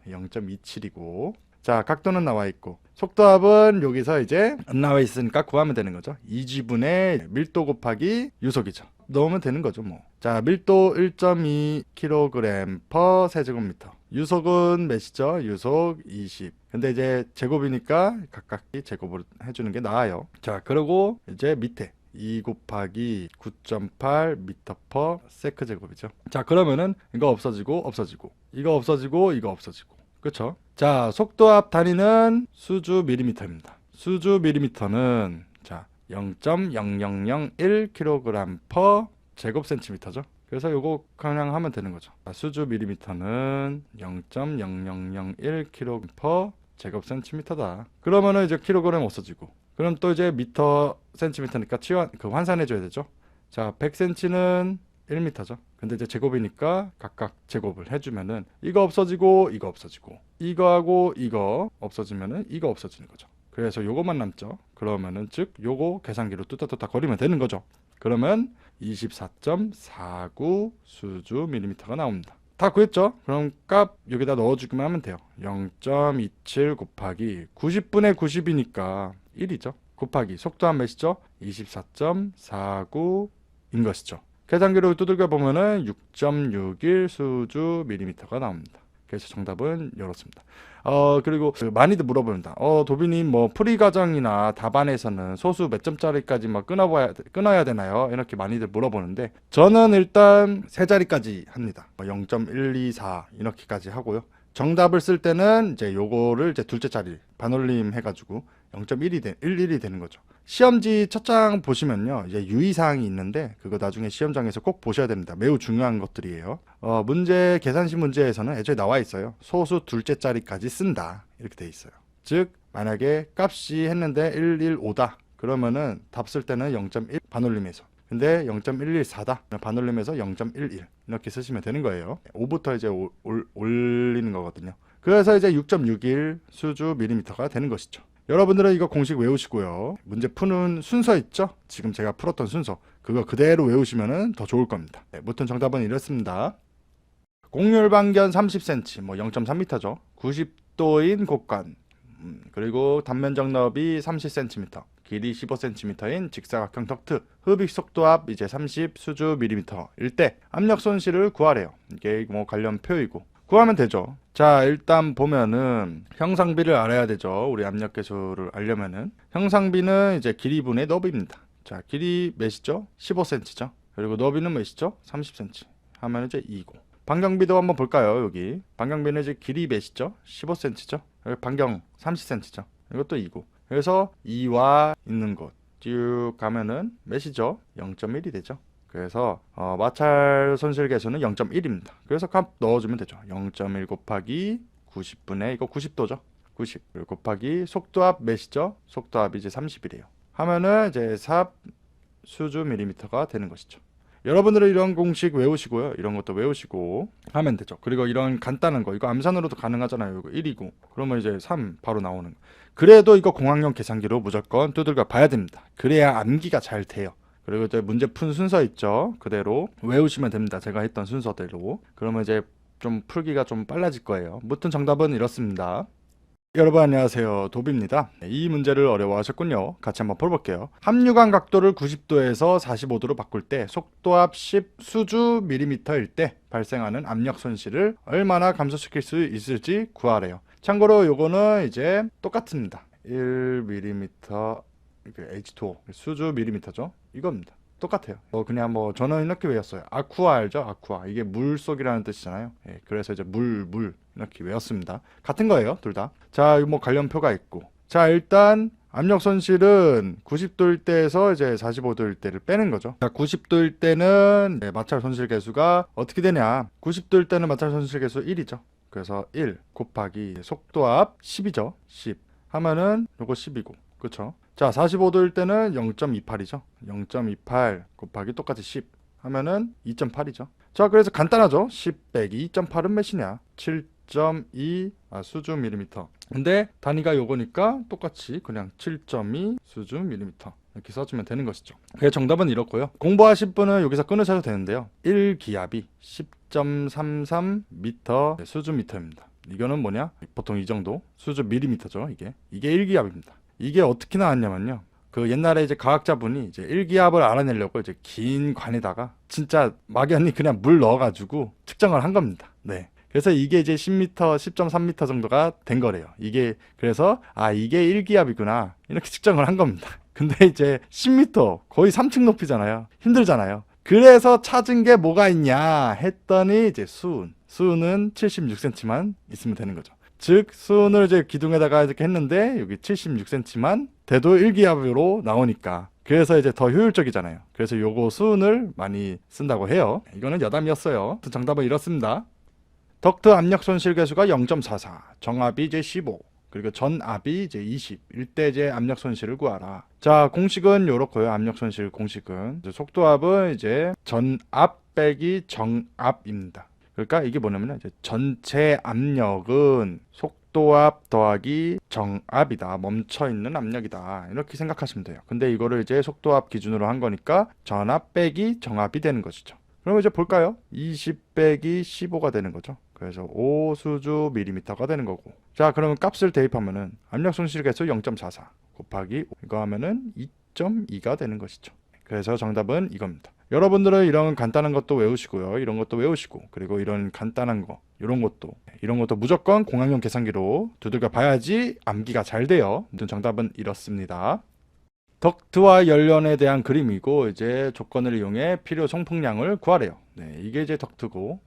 0.27이고. 자, 각도는 나와 있고. 속도압은 여기서 이제 안 나와 있으니까 구하면 되는 거죠. 2G분의 밀도 곱하기 유속이죠. 넣으면 되는 거죠, 뭐. 자, 밀도 1.2kg 세제곱미터. 유속은 몇이죠? 유속 20. 근데 이제 제곱이니까 각각이 제곱을 해주는 게 나아요. 자, 그리고 이제 밑에 2 곱하기 9.8 미터 퍼 세크 제곱이죠. 자, 그러면은 이거 없어지고 없어지고 이거 없어지고 이거 없어지고 그쵸? 자, 속도압 단위는 수주 밀리미터입니다. 수주 밀리미터는 자 0.0001kg per 제곱센티미터죠. 그래서 요거 그냥 하면 되는 거죠. 수주 밀리미터는 0.0001kg per 제곱센티미터다. 그러면은 이제 킬로그램 없어지고, 그럼 또 이제 미터 센티미터니까 환산해 줘야 되죠. 자, 100cm는 1m죠. 근데 이제 제곱이니까 각각 제곱을 해주면은 이거 없어지고 이거 없어지고 이거하고 이거 없어지면은 이거 없어지는 거죠. 그래서 요것만 남죠. 그러면은 즉 요거 계산기로 뚜따뚜따 거리면 되는 거죠. 그러면 24.49 수주 밀리미터가 나옵니다. 다 구했죠? 그럼 값 여기다 넣어주기만 하면 돼요. 0.27 곱하기 90분의 90이니까 1이죠. 곱하기 속도한 몇이죠? 24.49인 것이죠. 계산기로 두들겨 보면은 6.61 수주 밀리미터가 나옵니다. 그래서 정답은 이렇습니다. 그리고 많이들 물어봅니다. 도비님 뭐 풀이 과정이나 답안에서는 소수 몇 점짜리까지 막 끊어야 되나요? 이렇게 많이들 물어보는데 저는 일단 세 자리까지 합니다. 0.124 이렇게까지 하고요. 정답을 쓸 때는 이제 요거를 이제 둘째 자리 반올림 해가지고 0.11이 되는 거죠. 시험지 첫 장 보시면요, 이제 유의사항이 있는데 그거 나중에 시험장에서 꼭 보셔야 됩니다. 매우 중요한 것들이에요. 계산식 문제에서는 애초에 나와 있어요. 소수 둘째 자리까지 쓴다 이렇게 돼 있어요. 즉 만약에 값이 했는데 115다 그러면은 답 쓸 때는 0.1 반올림해서, 근데 0.114다 반올림해서 0.11 이렇게 쓰시면 되는 거예요. 5부터 이제 올리는 거거든요. 그래서 이제 6.61 수주 밀리미터가 되는 것이죠. 여러분들은 이거 공식 외우시고요. 문제 푸는 순서 있죠? 지금 제가 풀었던 순서 그거 그대로 외우시면 더 좋을 겁니다. 무튼 정답은 이렇습니다. 곡률 반경 30cm, 뭐 0.3m죠. 90도인 곡간, 그리고 단면적 너비 30cm, 길이 15cm인 직사각형 덕트, 흡입 속도압 이제 30 수주 밀리미터일 때 압력 손실을 구하래요. 이게 뭐 관련 표이고 구하면 되죠. 자, 일단 보면은 형상비를 알아야 되죠. 우리 압력 계수를 알려면은 형상비는 이제 길이분의 너비입니다. 자, 길이 몇이죠? 15cm죠. 그리고 너비는 몇이죠? 30cm 하면 이제 2고. 반경비도 한번 볼까요? 여기 반경비는 이제 길이 몇이죠? 15cm죠. 반경 30cm죠. 이것도 2고. 그래서 2와 있는 곳 쭉 가면은 몇이죠? 0.1이 되죠. 그래서 마찰 손실 계수는 0.1입니다. 그래서 값 넣어주면 되죠. 0.1 곱하기 90분의 이거 90도죠. 90 곱하기 속도압 몇이죠? 속도압이 이제 30이래요. 하면은 이제 삽 수주 밀리미터가 되는 것이죠. 여러분들은 이런 공식 외우시고요. 이런 것도 외우시고 하면 되죠. 그리고 이런 간단한 거 이거 암산으로도 가능하잖아요. 이거 1이고 그러면 이제 3 바로 나오는 거. 그래도 이거 공학용 계산기로 무조건 두들겨 봐야 됩니다. 그래야 암기가 잘 돼요. 그리고 이제 문제 푼 순서 있죠. 그대로 외우시면 됩니다. 제가 했던 순서대로. 그러면 이제 좀 풀기가 좀 빨라질 거예요. 무튼 정답은 이렇습니다. 여러분 안녕하세요. 도비입니다. 이 문제를 어려워하셨군요. 같이 한번 풀어볼게요. 합류관 각도를 90도에서 45도로 바꿀 때 속도압 10 수주 밀리미터일 때 발생하는 압력 손실을 얼마나 감소시킬 수 있을지 구하래요. 참고로 요거는 이제 똑같습니다. 1mm H2O 수주 밀리미터죠. 이겁니다. 똑같아요. 그냥 저는 이렇게 외웠어요. 아쿠아 알죠? 아쿠아. 이게 물속이라는 뜻이잖아요. 예, 그래서 이제 물 이렇게 외웠습니다. 같은 거예요, 둘 다. 자, 관련표가 있고. 자, 일단 압력 손실은 90도일 때에서 이제 45도일 때를 빼는 거죠. 자, 90도일 때는 마찰 손실 계수가 어떻게 되냐? 90도일 때는 마찰 손실 계수 1이죠. 그래서 1 곱하기 속도압 10이죠. 10 하면은 요거 10이고. 그렇죠? 자, 45도일 때는 0.28이죠. 0.28 곱하기 똑같이 10 하면은 2.8이죠. 자, 그래서 간단하죠. 10 빼기 2.8은 몇이냐? 7.2 수주 밀리미터. 근데 단위가 요거니까 똑같이 그냥 7.2 수주 밀리미터 이렇게 써주면 되는 것이죠. 그래서 정답은 이렇고요. 공부하실 분은 여기서 끊으셔도 되는데요. 1기압이 10.33m 수주 미터입니다. 이거는 뭐냐? 보통 이 정도 수주 밀리미터죠. 이게 1기압입니다. 이게 어떻게 나왔냐면요. 그 옛날에 이제 과학자분이 이제 1기압을 알아내려고 이제 긴 관에다가 진짜 막연히 그냥 물 넣어가지고 측정을 한 겁니다. 네. 그래서 이게 이제 10m, 10.3m 정도가 된 거래요. 이게 그래서 이게 1기압이구나 이렇게 측정을 한 겁니다. 근데 이제 10m 거의 3층 높이잖아요. 힘들잖아요. 그래서 찾은 게 뭐가 있냐 했더니 이제 수은은 76cm만 있으면 되는 거죠. 즉 수은을 이제 기둥에다가 이렇게 했는데 여기 76cm만 돼도 1기압으로 나오니까 그래서 이제 더 효율적이잖아요. 그래서 요거 수은을 많이 쓴다고 해요. 이거는 여담이었어요. 정답은 이렇습니다. 덕트 압력 손실 계수가 0.44, 정압이 이제 15, 그리고 전압이 이제 20. 일대 이제 압력 손실을 구하라. 자, 공식은 요렇고요. 압력 손실 공식은 속도압은 이제 전압 빼기 정압입니다. 그러니까 이게 뭐냐면 이제 전체 압력은 속도압 더하기 정압이다. 멈춰있는 압력이다. 이렇게 생각하시면 돼요. 근데 이거를 이제 속도압 기준으로 한 거니까 전압 빼기 정압이 되는 것이죠. 그럼 이제 볼까요? 20 빼기 15가 되는 거죠. 그래서 5 수주 밀리미터가 되는 거고. 자, 그러면 값을 대입하면은 압력 손실 계수 0.44 곱하기 이거 하면은 2.2가 되는 것이죠. 그래서 정답은 이겁니다. 여러분들은 이런 간단한 것도 외우시고요. 이런 것도 외우시고, 그리고 이런 간단한 거, 이런 것도 무조건 공학용 계산기로 두들겨 봐야지 암기가 잘 돼요. 정답은 이렇습니다. 덕트와 연련에 대한 그림이고, 이제 조건을 이용해 필요 송풍량을 구하래요. 네, 이게 이제 덕트고,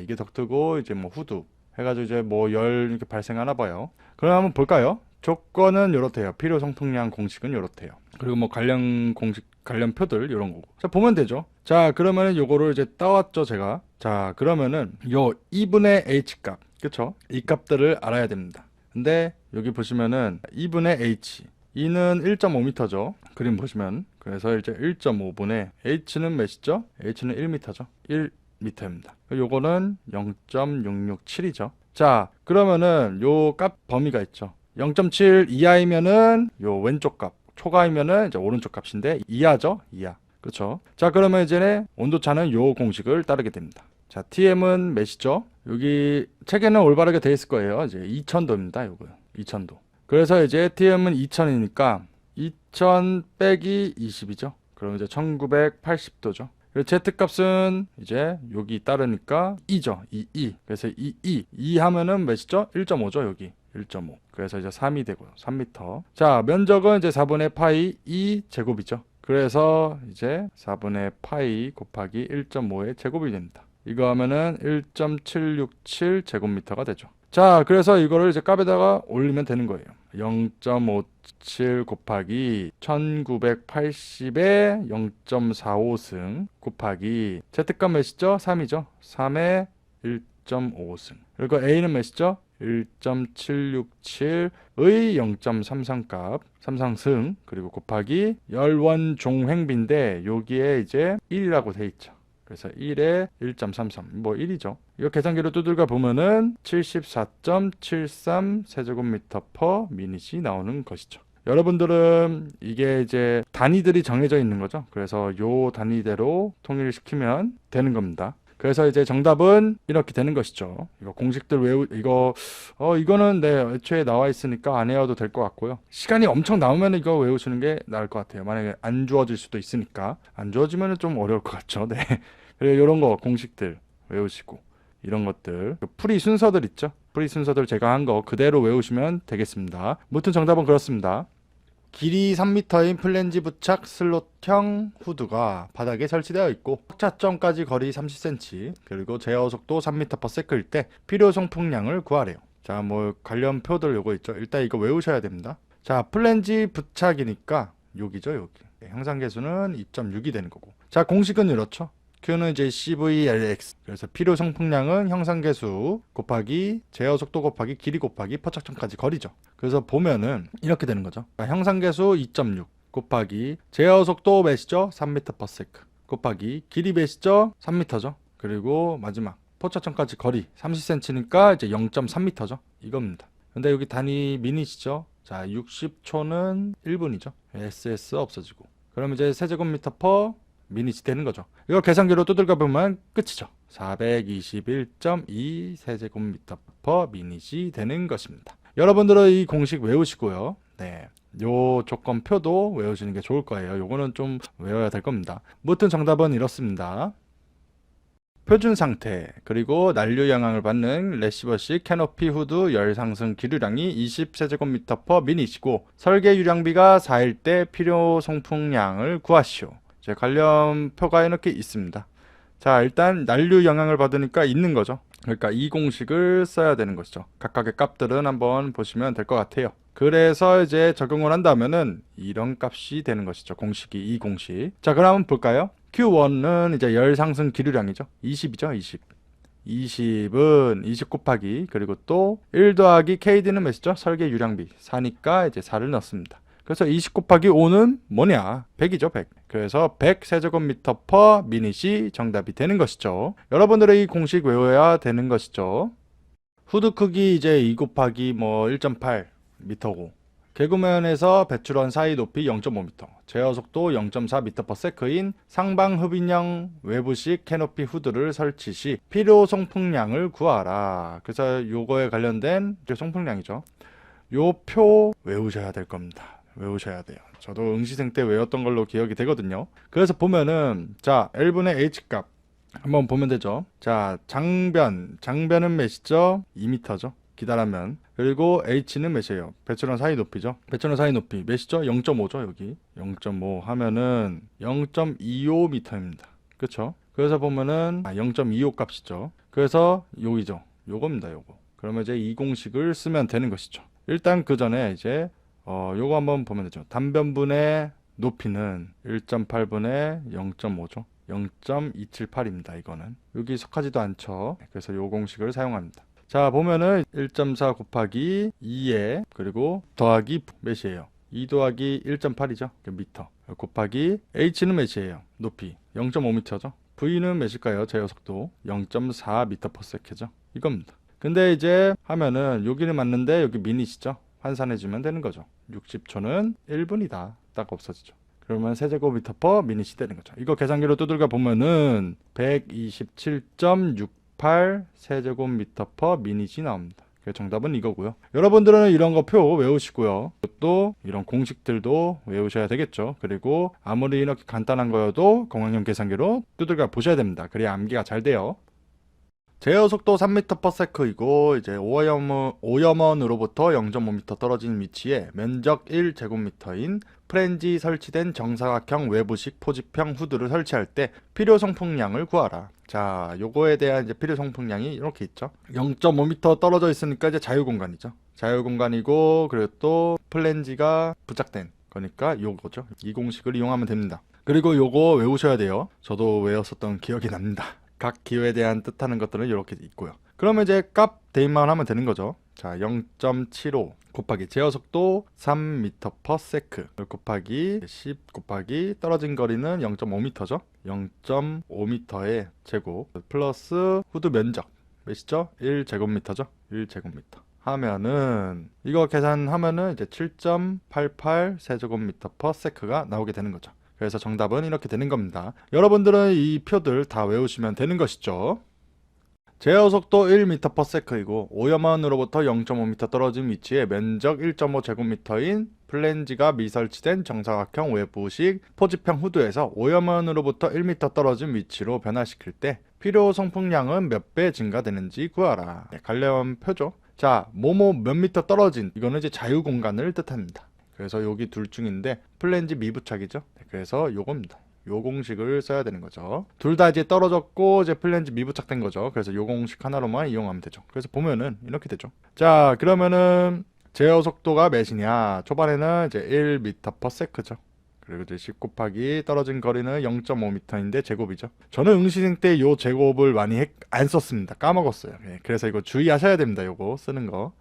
이게 덕트고, 이제 후드 해가지고 이제 열 이렇게 발생하나 봐요. 그럼 한번 볼까요? 조건은 요렇대요. 필요 송풍량 공식은 요렇대요. 그리고 관련 공식, 관련 표들 이런 거고. 자, 보면 되죠. 자, 그러면은 요거를 이제 따왔죠, 제가. 자, 그러면은 요 2분의 h 값, 그쵸? 이 값들을 알아야 됩니다. 근데 여기 보시면은 2분의 h, E는 1.5m죠. 그림 보시면. 그래서 이제 1.5분의 h는 몇이죠? h는 1m죠. 1m입니다. 요거는 0.667이죠. 자, 그러면은 요 값 범위가 있죠. 0.7 이하이면은 요 왼쪽 값, 초과이면은 이제 오른쪽 값인데 이하죠? 이하. 그렇죠? 자, 그러면 이제 온도차는 요 공식을 따르게 됩니다. 자, TM은 몇이죠? 여기 책에는 올바르게 돼 있을 거예요. 이제 2000도입니다. 요거 2000도. 그래서 이제 TM은 2000이니까 2000 빼기 20이죠. 그럼 이제 1980도죠. Z값은 이제 여기 따르니까 2죠. 2. 그래서 2 하면은 몇이죠? 1.5죠. 여기 1.5. 그래서 이제 3이 되고요. 3m. 자, 면적은 이제 4분의 파이 2 제곱이죠. 그래서 이제 4분의 파이 곱하기 1.5의 제곱이 됩니다. 이거 하면은 1.767 제곱미터가 되죠. 자, 그래서 이거를 이제 값에다가 올리면 되는 거예요. 0.57 곱하기 1980에 0.45승 곱하기 Z값 몇이죠? 3이죠. 3에 1.5승. 그리고 A는 몇이죠? 1.767의 0.33값, 삼상승, 그리고 곱하기 열원 종횡비인데 여기에 이제 1이라고 돼 있죠. 그래서 1에 1.33, 뭐 1이죠. 이거 계산기로 두들겨 보면은 74.73 세제곱미터 퍼 미닛이 나오는 것이죠. 여러분들은 이게 이제 단위들이 정해져 있는 거죠. 그래서 요 단위대로 통일시키면 되는 겁니다. 그래서 이제 정답은 이렇게 되는 것이죠. 이거 공식들 이거는 네, 애초에 나와 있으니까 안 외워도 될 것 같고요. 시간이 엄청 남으면 이거 외우시는 게 나을 것 같아요. 만약에 안 주어질 수도 있으니까. 안 주어지면 좀 어려울 것 같죠. 네. 그리고 이런 거 공식들 외우시고 이런 것들 풀이 순서들 있죠. 풀이 순서들 제가 한 거 그대로 외우시면 되겠습니다. 무튼 정답은 그렇습니다. 길이 3m인 플랜지 부착 슬롯형 후드가 바닥에 설치되어 있고 착차점까지 거리 30cm 그리고 제어 속도 3m/s일 때 필요 송풍량을 구하래요. 자, 뭐 관련 표들 요거 있죠. 일단 이거 외우셔야 됩니다. 자, 플랜지 부착이니까 여기죠, 여기. 형상 계수는 2.6이 되는 거고. 자, 공식은 이렇죠. Q는 이제 CVLX. 그래서 필요 송풍량은 형상계수 곱하기 제어 속도 곱하기 길이 곱하기 포착점까지 거리죠. 그래서 보면은 이렇게 되는 거죠. 형상계수 2.6 곱하기 제어 속도 몇이죠? 3m/s 곱하기 길이 몇이죠? 3m죠. 그리고 마지막 포착점까지 거리 30cm니까 이제 0.3m죠. 이겁니다. 근데 여기 단위 미닛이죠. 자, 60초는 1분이죠. SS 없어지고. 그럼 이제 세제곱미터 퍼 미닛이 되는 거죠. 이걸 계산기로 두들겨 보면 끝이죠. 421.2 세제곱미터 퍼 미닛이 되는 것입니다. 여러분들은 이 공식 외우시고요. 네. 요 조건표도 외우시는 게 좋을 거예요. 요거는 좀 외워야 될 겁니다. 무튼 정답은 이렇습니다. 표준 상태 그리고 난류 영향을 받는 레시버식 캐노피 후드 열 상승 기류량이 20세제곱미터 퍼 미닛이고 설계 유량비가 4일 때 필요 송풍량을 구하시오. 제 관련 표가 이렇게 있습니다. 자, 일단 난류 영향을 받으니까 있는 거죠. 그러니까 이 공식을 써야 되는 것이죠. 각각의 값들은 한번 보시면 될 것 같아요. 그래서 이제 적용을 한다면은 이런 값이 되는 것이죠. 공식이 이 공식. 자, 그럼 한번 볼까요? Q1은 이제 열 상승 기류량이죠. 20이죠, 20. 20은 20 곱하기 그리고 또 1 더하기 KD는 몇이죠? 설계 유량비 4니까 이제 4를 넣습니다. 그래서 20 곱하기 5는 뭐냐? 100이죠, 100. 그래서 100 세제곱미터 퍼 미닛이 정답이 되는 것이죠. 여러분들의 이 공식 외워야 되는 것이죠. 후드 크기 이제 2 곱하기 뭐 1.8 미터고 개구면에서 배출원 사이 높이 0.5m, 제어 속도 0.4m/s인 상방 흡인형 외부식 캐노피 후드를 설치 시 필요 송풍량을 구하라. 그래서 요거에 관련된 송풍량이죠. 요 표 외우셔야 될 겁니다. 외우셔야 돼요. 저도 응시생 때 외웠던 걸로 기억이 되거든요. 그래서 보면은 자, L분의 H값 한번 보면 되죠. 자, 장변은 몇이죠? 2m죠. 기다라면. 그리고 H는 몇이에요? 배출원 사이 높이죠. 배출원 사이 높이 몇이죠? 0.5죠. 여기 0.5 하면은 0.25m입니다. 그쵸? 그래서 보면은 0.25 값이죠. 그래서 여기죠. 요겁니다. 요거. 그러면 이제 이 공식을 쓰면 되는 것이죠. 일단 그 전에 이제 요거 한번 보면 되죠. 단변분의 높이는 1.8분의 0.5죠. 0.278입니다. 이거는 여기 속하지도 않죠. 그래서 요 공식을 사용합니다. 자, 보면은 1.4 곱하기 2에 그리고 더하기 몇이에요? 2 더하기 1.8이죠. 미터 곱하기 H는 몇이에요? 높이 0.5m죠. V는 몇일까요? 제어 속도 0.4m/s죠. 이겁니다. 근데 이제 하면은 여기는 맞는데 여기 미닛이죠. 환산해주면 되는 거죠. 60초는 1분이다. 딱 없어지죠. 그러면 세제곱미터 퍼 미닛이 되는 거죠. 이거 계산기로 두들겨 보면은 127.68 세제곱미터 퍼 미닛이 나옵니다. 정답은 이거고요. 여러분들은 이런 거 표 외우시고요. 또 이런 공식들도 외우셔야 되겠죠. 그리고 아무리 이렇게 간단한 거여도 공학용 계산기로 두들겨 보셔야 됩니다. 그래야 암기가 잘 돼요. 제어 속도 3m/s이고 이제 오염원으로부터 0.5m 떨어진 위치에 면적 1제곱미터인 프렌지 설치된 정사각형 외부식 포집형 후드를 설치할 때 필요 송풍량을 구하라. 자, 요거에 대한 이제 필요 송풍량이 이렇게 있죠. 0.5m 떨어져 있으니까 이제 자유 공간이죠. 자유 공간이고 그리고 또 플랜지가 부착된 거니까 요거죠. 이 공식을 이용하면 됩니다. 그리고 요거 외우셔야 돼요. 저도 외웠었던 기억이 납니다. 각 기호에 대한 뜻하는 것들은 이렇게 있고요. 그러면 이제 값 대입만 하면 되는 거죠. 자, 0.75 곱하기 제어 속도 3m/s 곱하기 10 곱하기 떨어진 거리는 0.5m죠. 0.5m의 제곱 플러스 후드 면적 몇이죠? 1제곱미터죠. 1제곱미터 하면은 이거 계산하면은 이제 7.88 세제곱미터/s가 나오게 되는 거죠. 그래서 정답은 이렇게 되는 겁니다. 여러분들은 이 표들 다 외우시면 되는 것이죠. 제어 속도 1m/s이고 오염원으로부터 0.5m 떨어진 위치에 면적 1.5제곱미터인 플랜지가 미설치된 정사각형 외부식 포집형 후드에서 오염원으로부터 1m 떨어진 위치로 변화시킬 때 필요 송풍량은 몇 배 증가되는지 구하라. 갈래원 표죠. 자, 뭐뭐 몇 미터 떨어진, 이거는 이제 자유 공간을 뜻합니다. 그래서 여기 둘 중인데 플랜지 미부착이죠. 그래서 요겁니다. 요 공식을 써야 되는 거죠. 둘 다 이제 떨어졌고 이제 플랜지 미부착된 거죠. 그래서 요 공식 하나로만 이용하면 되죠. 그래서 보면은 이렇게 되죠. 자, 그러면은 제어 속도가 몇이냐? 초반에는 이제 1m/s죠. 그리고 이제 10 곱하기 떨어진 거리는 0.5m인데 제곱이죠. 저는 응시생 때 요 제곱을 많이 안 썼습니다. 까먹었어요. 그래서 이거 주의하셔야 됩니다. 요거 쓰는 거.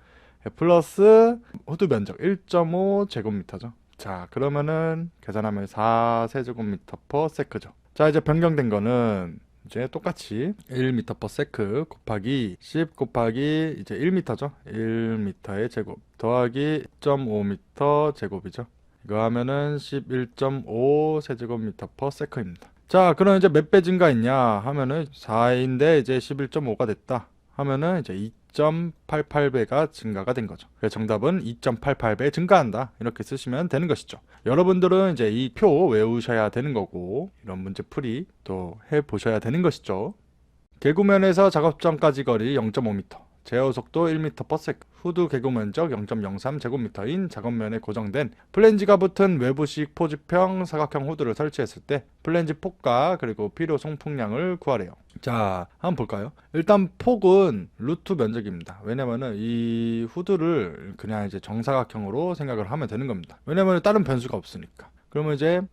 플러스 후드 면적 1.5제곱미터죠. 자, 그러면은 계산하면 4세제곱미터/s죠. 자, 이제 변경된 거는 이제 똑같이 1m/s 곱하기 10 곱하기 이제 1m죠. 1m의 제곱 더하기 1.5m 제곱이죠. 이거 하면은 11.5 세제곱미터/s입니다. 자, 그럼 이제 몇 배 증가했냐 하면은 4인데 이제 11.5가 됐다 하면은 이제 2.88배가 증가가 된 거죠. 그래서 정답은 2.88배 증가한다 이렇게 쓰시면 되는 것이죠. 여러분들은 이제 이 표 외우셔야 되는 거고 이런 문제 풀이 또 해보셔야 되는 것이죠. 개구면에서 작업장까지 거리 0.5m, 제어 속도 1m/s, 후드 개구 면적 0.03제곱미터인 작업면에 고정된 플랜지가 붙은 외부식 포집형 사각형 후드를 설치했을 때 플랜지 폭과 그리고 필요 송풍량을 구하래요. 자, 한번 볼까요? 일단 폭은 루트 면적입니다. 왜냐면은 이 후드를 그냥 이제 정사각형으로 생각을 하면 되는 겁니다. 왜냐면 다른 변수가 없으니까. 그러면 이제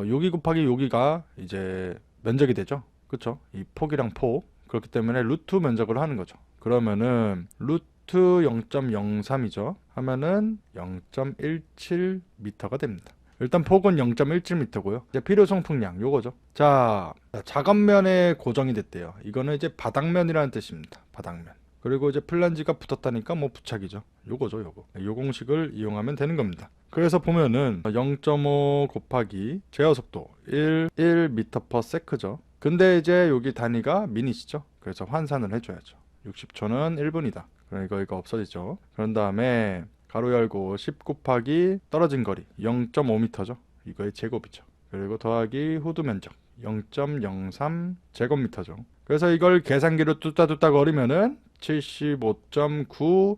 여기 곱하기 여기가 이제 면적이 되죠. 그쵸? 이 폭이랑 폭. 그렇기 때문에 루트 면적을 하는 거죠. 그러면은 루트 0.03이죠. 하면은 0.17m가 됩니다. 일단 폭은 0.17m고요. 이제 필요 송풍량 요거죠. 자, 작업면에 고정이 됐대요. 이거는 이제 바닥면이라는 뜻입니다. 바닥면. 그리고 이제 플랜지가 붙었다니까 뭐 부착이죠. 요거죠, 요거. 요 공식을 이용하면 되는 겁니다. 그래서 보면은 0.5 곱하기 제어 속도 1m/s죠. 근데 이제 여기 단위가 미닛이죠. 그래서 환산을 해줘야죠. 60초는 1분이다. 그럼 이거 없어지죠. 그런 다음에 가로 열고 10 곱하기 떨어진 거리 0.5m죠. 이거의 제곱이죠. 그리고 더하기 후드 면적 0.03 제곱미터죠. 그래서 이걸 계산기로 뚜따뚜따 거리면은 75.9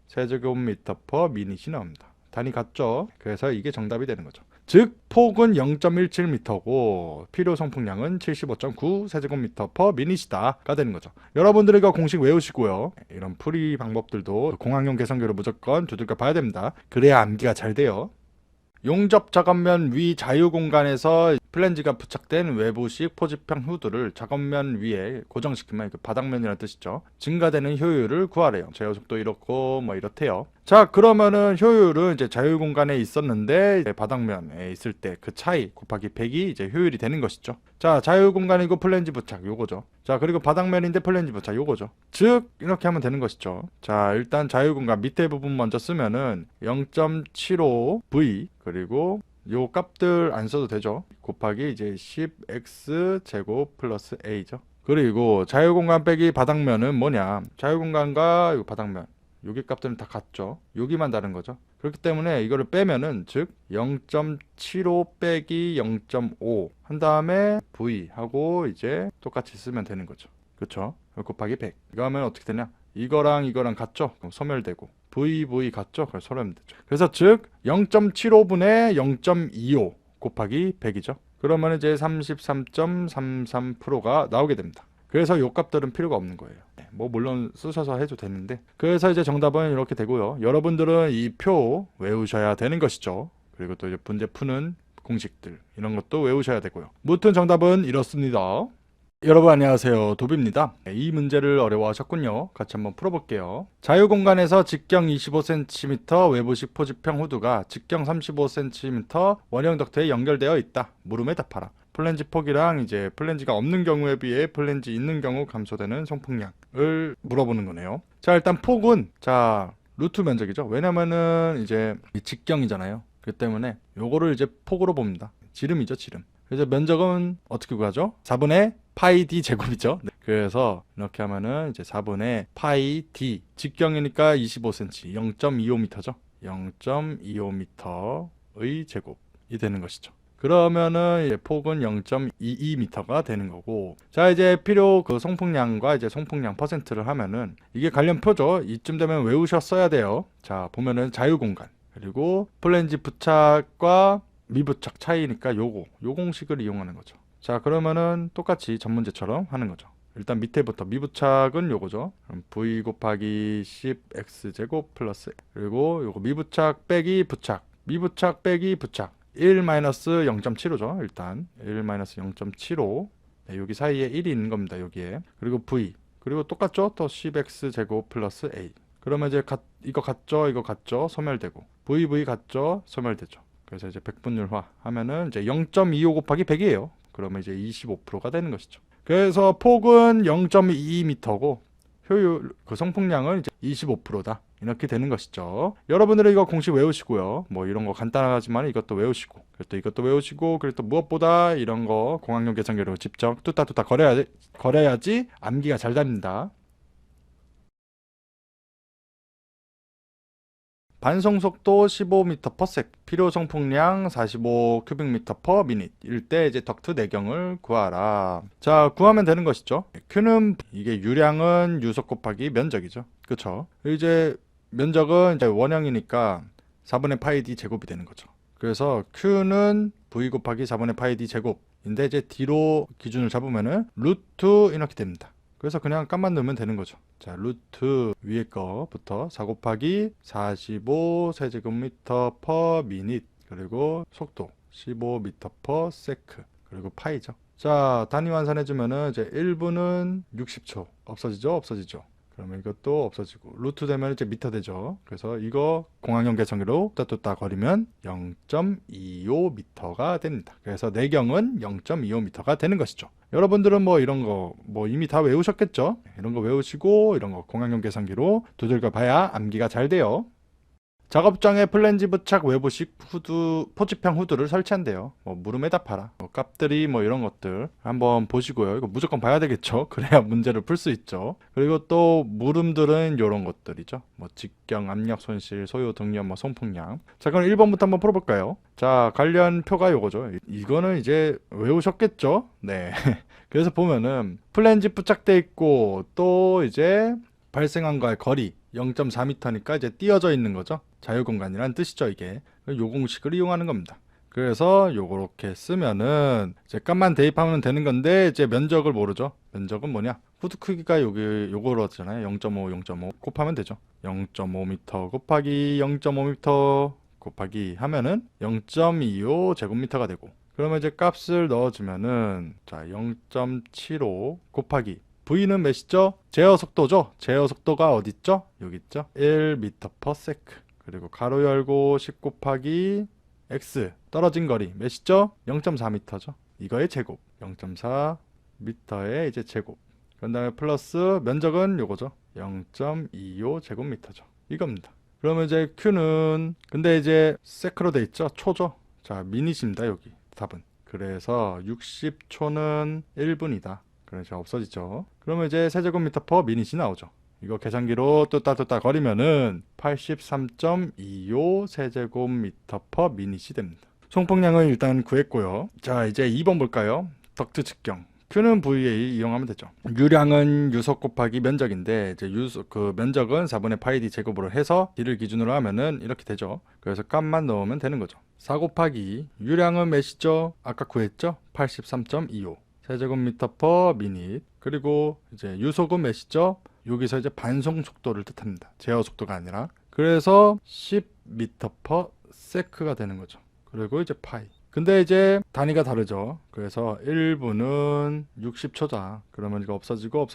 세제곱미터/미닛이 나옵니다. 단위 같죠? 그래서 이게 정답이 되는 거죠. 즉 폭은 0.17m고 필요 송풍량은 75.9 세제곱미터/미닛이다가 되는 거죠. 여러분들 이거 공식 외우시고요. 이런 풀이 방법들도 공학용 계산기로 무조건 두들겨 봐야 됩니다. 그래야 암기가 잘 돼요. 용접 작업면 위 자유 공간에서 플랜지가 부착된 외부식 포집형 후드를 작업면 위에 고정시키면 그 바닥면이라는 뜻이죠. 증가되는 효율을 구하래요. 제어 속도 이렇고 뭐 이렇대요. 자, 그러면은 효율은 이제 자유 공간에 있었는데 바닥면에 있을 때 그 차이 곱하기 100이 이제 효율이 되는 것이죠. 자, 자유 공간이고 플랜지 부착 요거죠. 자, 그리고 바닥면인데 플랜지 부착 요거죠. 즉 이렇게 하면 되는 것이죠. 자, 일단 자유 공간 밑에 부분 먼저 쓰면은 0.75v 그리고 요 값들 안 써도 되죠. 곱하기 이제 10x 제곱 플러스 a죠. 그리고 자유공간 빼기 바닥면은 뭐냐? 자유공간과 요 바닥면 여기 값들은 다 같죠. 여기만 다른 거죠. 그렇기 때문에 이거를 빼면은 즉 0.75 빼기 0.5 한 다음에 v 하고 이제 똑같이 쓰면 되는 거죠. 그렇죠? 곱하기 100. 이거 하면 어떻게 되냐? 이거랑 이거랑 같죠? 그럼 소멸되고 VV 같죠? 그럼 소멸되죠. 그래서 즉 0.75분의 0.25 곱하기 100이죠. 그러면 이제 33.33%가 나오게 됩니다. 그래서 요 값들은 필요가 없는 거예요. 뭐 물론 쓰셔서 해도 되는데, 그래서 이제 정답은 이렇게 되고요. 여러분들은 이 표 외우셔야 되는 것이죠. 그리고 또 이제 문제 푸는 공식들 이런 것도 외우셔야 되고요. 무튼 정답은 이렇습니다. 여러분 안녕하세요, 도비입니다. 이 문제를 어려워하셨군요. 같이 한번 풀어볼게요. 자유공간에서 직경 25cm 외부식 포집형 후드가 직경 35cm 원형 덕트에 연결되어 있다. 물음에 답하라. 플랜지 폭이랑 이제 플랜지가 없는 경우에 비해 플랜지 있는 경우 감소되는 송풍량을 물어보는 거네요. 자, 일단 폭은 자 루트 면적이죠. 왜냐면은 이제 직경이잖아요. 그 때문에 요거를 이제 폭으로 봅니다. 지름이죠, 지름. 그래서 면적은 어떻게 구하죠? 4분의 파이 d 제곱이죠. 네. 그래서 이렇게 하면은 이제 4분의 파이 d 직경이니까 25cm, 0.25m죠. 0.25m의 제곱이 되는 것이죠. 그러면은 이제 폭은 0.22m가 되는 거고, 자 이제 필요 그 송풍량과 이제 송풍량 퍼센트를 하면은 이게 관련표죠. 이쯤 되면 외우셨어야 돼요. 자 보면은 자유공간 그리고 플랜지 부착과 미부착 차이니까 요 공식을 이용하는 거죠. 자 그러면은 똑같이 전문제처럼 하는 거죠. 일단 밑에부터 미부착은 요거죠. 그럼 v 곱하기 10x제곱 플러스 그리고 요거 미부착 빼기 부착, 미부착 빼기 부착 1-0.75죠. 일단 1-0.75 네, 여기 사이에 1이 있는 겁니다. 여기에. 그리고 v 그리고 똑같죠. 또 10x제곱 플러스 a. 그러면 이제 이거 같죠. 소멸되고 v 같죠. 소멸되죠. 그래서 이제 백분율화 하면은 이제 0.25 곱하기 100이에요. 그러면 이제 25%가 되는 것이죠. 그래서 폭은 0.22m고 효율 그 성풍량은 이제 25%다. 이렇게 되는 것이죠. 여러분들은 이거 공식 외우시고요. 뭐 이런 거 간단하지만 이것도 외우시고, 그리고 이것도 외우시고, 그리고 또 무엇보다 이런 거 공학용 계산기로 직접 뚜따뚜따 거려야지 암기가 잘 됩니다. 반송속도 15m/s, 필요 송풍량 45 큐빅미터/미닛 일 때 이제 덕트 내경을 구하라. 자, 구하면 되는 것이죠. Q는 이게 유량은 유속 곱하기 면적이죠. 그렇죠? 이제 면적은 이제 원형이니까 4분의 파이 d 제곱이 되는 거죠. 그래서 Q는 V 곱하기 4분의 파이 d 제곱인데 이제 D로 기준을 잡으면은 루트 이렇게 됩니다. 그래서 그냥 값만 넣으면 되는 거죠. 자, 루트 위에 거부터 4 곱하기 45 세제곱미터 퍼 미닛 그리고 속도 15m per sec 그리고 파이죠. 자, 단위 환산해주면은 이제 1분은 60초 없어지죠. 그러면 이것도 없어지고 루트 되면 이제 미터 되죠. 그래서 이거 공학용 계산기로 뚜따뚜따 거리면 0.25m가 됩니다. 그래서 내경은 0.25m가 되는 것이죠. 여러분들은 뭐 이런 거 뭐 이미 다 외우셨겠죠? 이런 거 외우시고 이런 거 공학용 계산기로 두들겨 봐야 암기가 잘 돼요. 작업장에 플랜지 부착 외부식 후드 포집형 후드를 설치한대요. 뭐 물음에 답하라. 뭐 값들이 뭐 이런 것들 한번 보시고요. 이거 무조건 봐야 되겠죠. 그래야 문제를 풀 수 있죠. 그리고 또 물음들은 이런 것들이죠. 뭐 직경, 압력 손실, 소요 등력, 뭐 송풍량. 자 그럼 1번부터 한번 풀어볼까요? 자 관련 표가 요거죠. 이거는 이제 외우셨겠죠. 네. 그래서 보면은 플랜지 부착돼 있고 또 이제 발생한 거의 거리 0.4m니까 이제 띄어져 있는 거죠. 자유공간이란 뜻이죠, 이게. 요 공식을 이용하는 겁니다. 그래서 요렇게 쓰면은 이제 값만 대입하면 되는 건데 이제 면적을 모르죠. 면적은 뭐냐? 후드 크기가 여기 요거로잖아요. 0.5 곱하면 되죠. 0.5m 곱하기 0.5m 곱하기 하면은 0.25 제곱미터가 되고, 그러면 이제 값을 넣어주면은 자 0.75 곱하기 V는 몇이죠? 제어 속도죠? 제어 속도가 어디 있죠? 여기 있죠? 1m/s. 그리고 가로 열고 10 곱하기 x 떨어진 거리 몇이죠? 0.4m죠. 이거의 제곱 0.4m의 이제 제곱. 그 다음에 플러스 면적은 요거죠. 0.25 제곱미터죠. 이겁니다. 그러면 이제 Q는 근데 이제 세크로 돼 있죠? 초죠? 자 미닛입니다. 여기 답은. 그래서 60초는 1분이다. 그래서 없어지죠. 그러면 이제 세제곱미터 퍼 미닛이 나오죠. 이거 계산기로 뚜따뚜따 거리면은 83.25 세제곱미터 퍼 미닛이 됩니다. 송풍량을 일단 구했고요. 자 이제 2번 볼까요? 덕트 직경. Q는 VA 이용하면 되죠. 유량은 유속 곱하기 면적인데 이제 그 면적은 4분의 파이 D 제곱으로 해서 D를 기준으로 하면은 이렇게 되죠. 그래서 값만 넣으면 되는 거죠. 4 곱하기 유량은 몇이죠? 아까 구했죠? 83.25 세제곱미터 퍼 미닛. 그리고 이제 유속은 몇이죠? 여기서 이제 반송 속도를 뜻합니다. 제어 속도가 아니라. 그래서 10m per sec가 되는 거죠. 그리고 이제 파이. 근데 이제 단위가 다르죠. 그래서 1분은 60초다. 그러면 이거 없어지고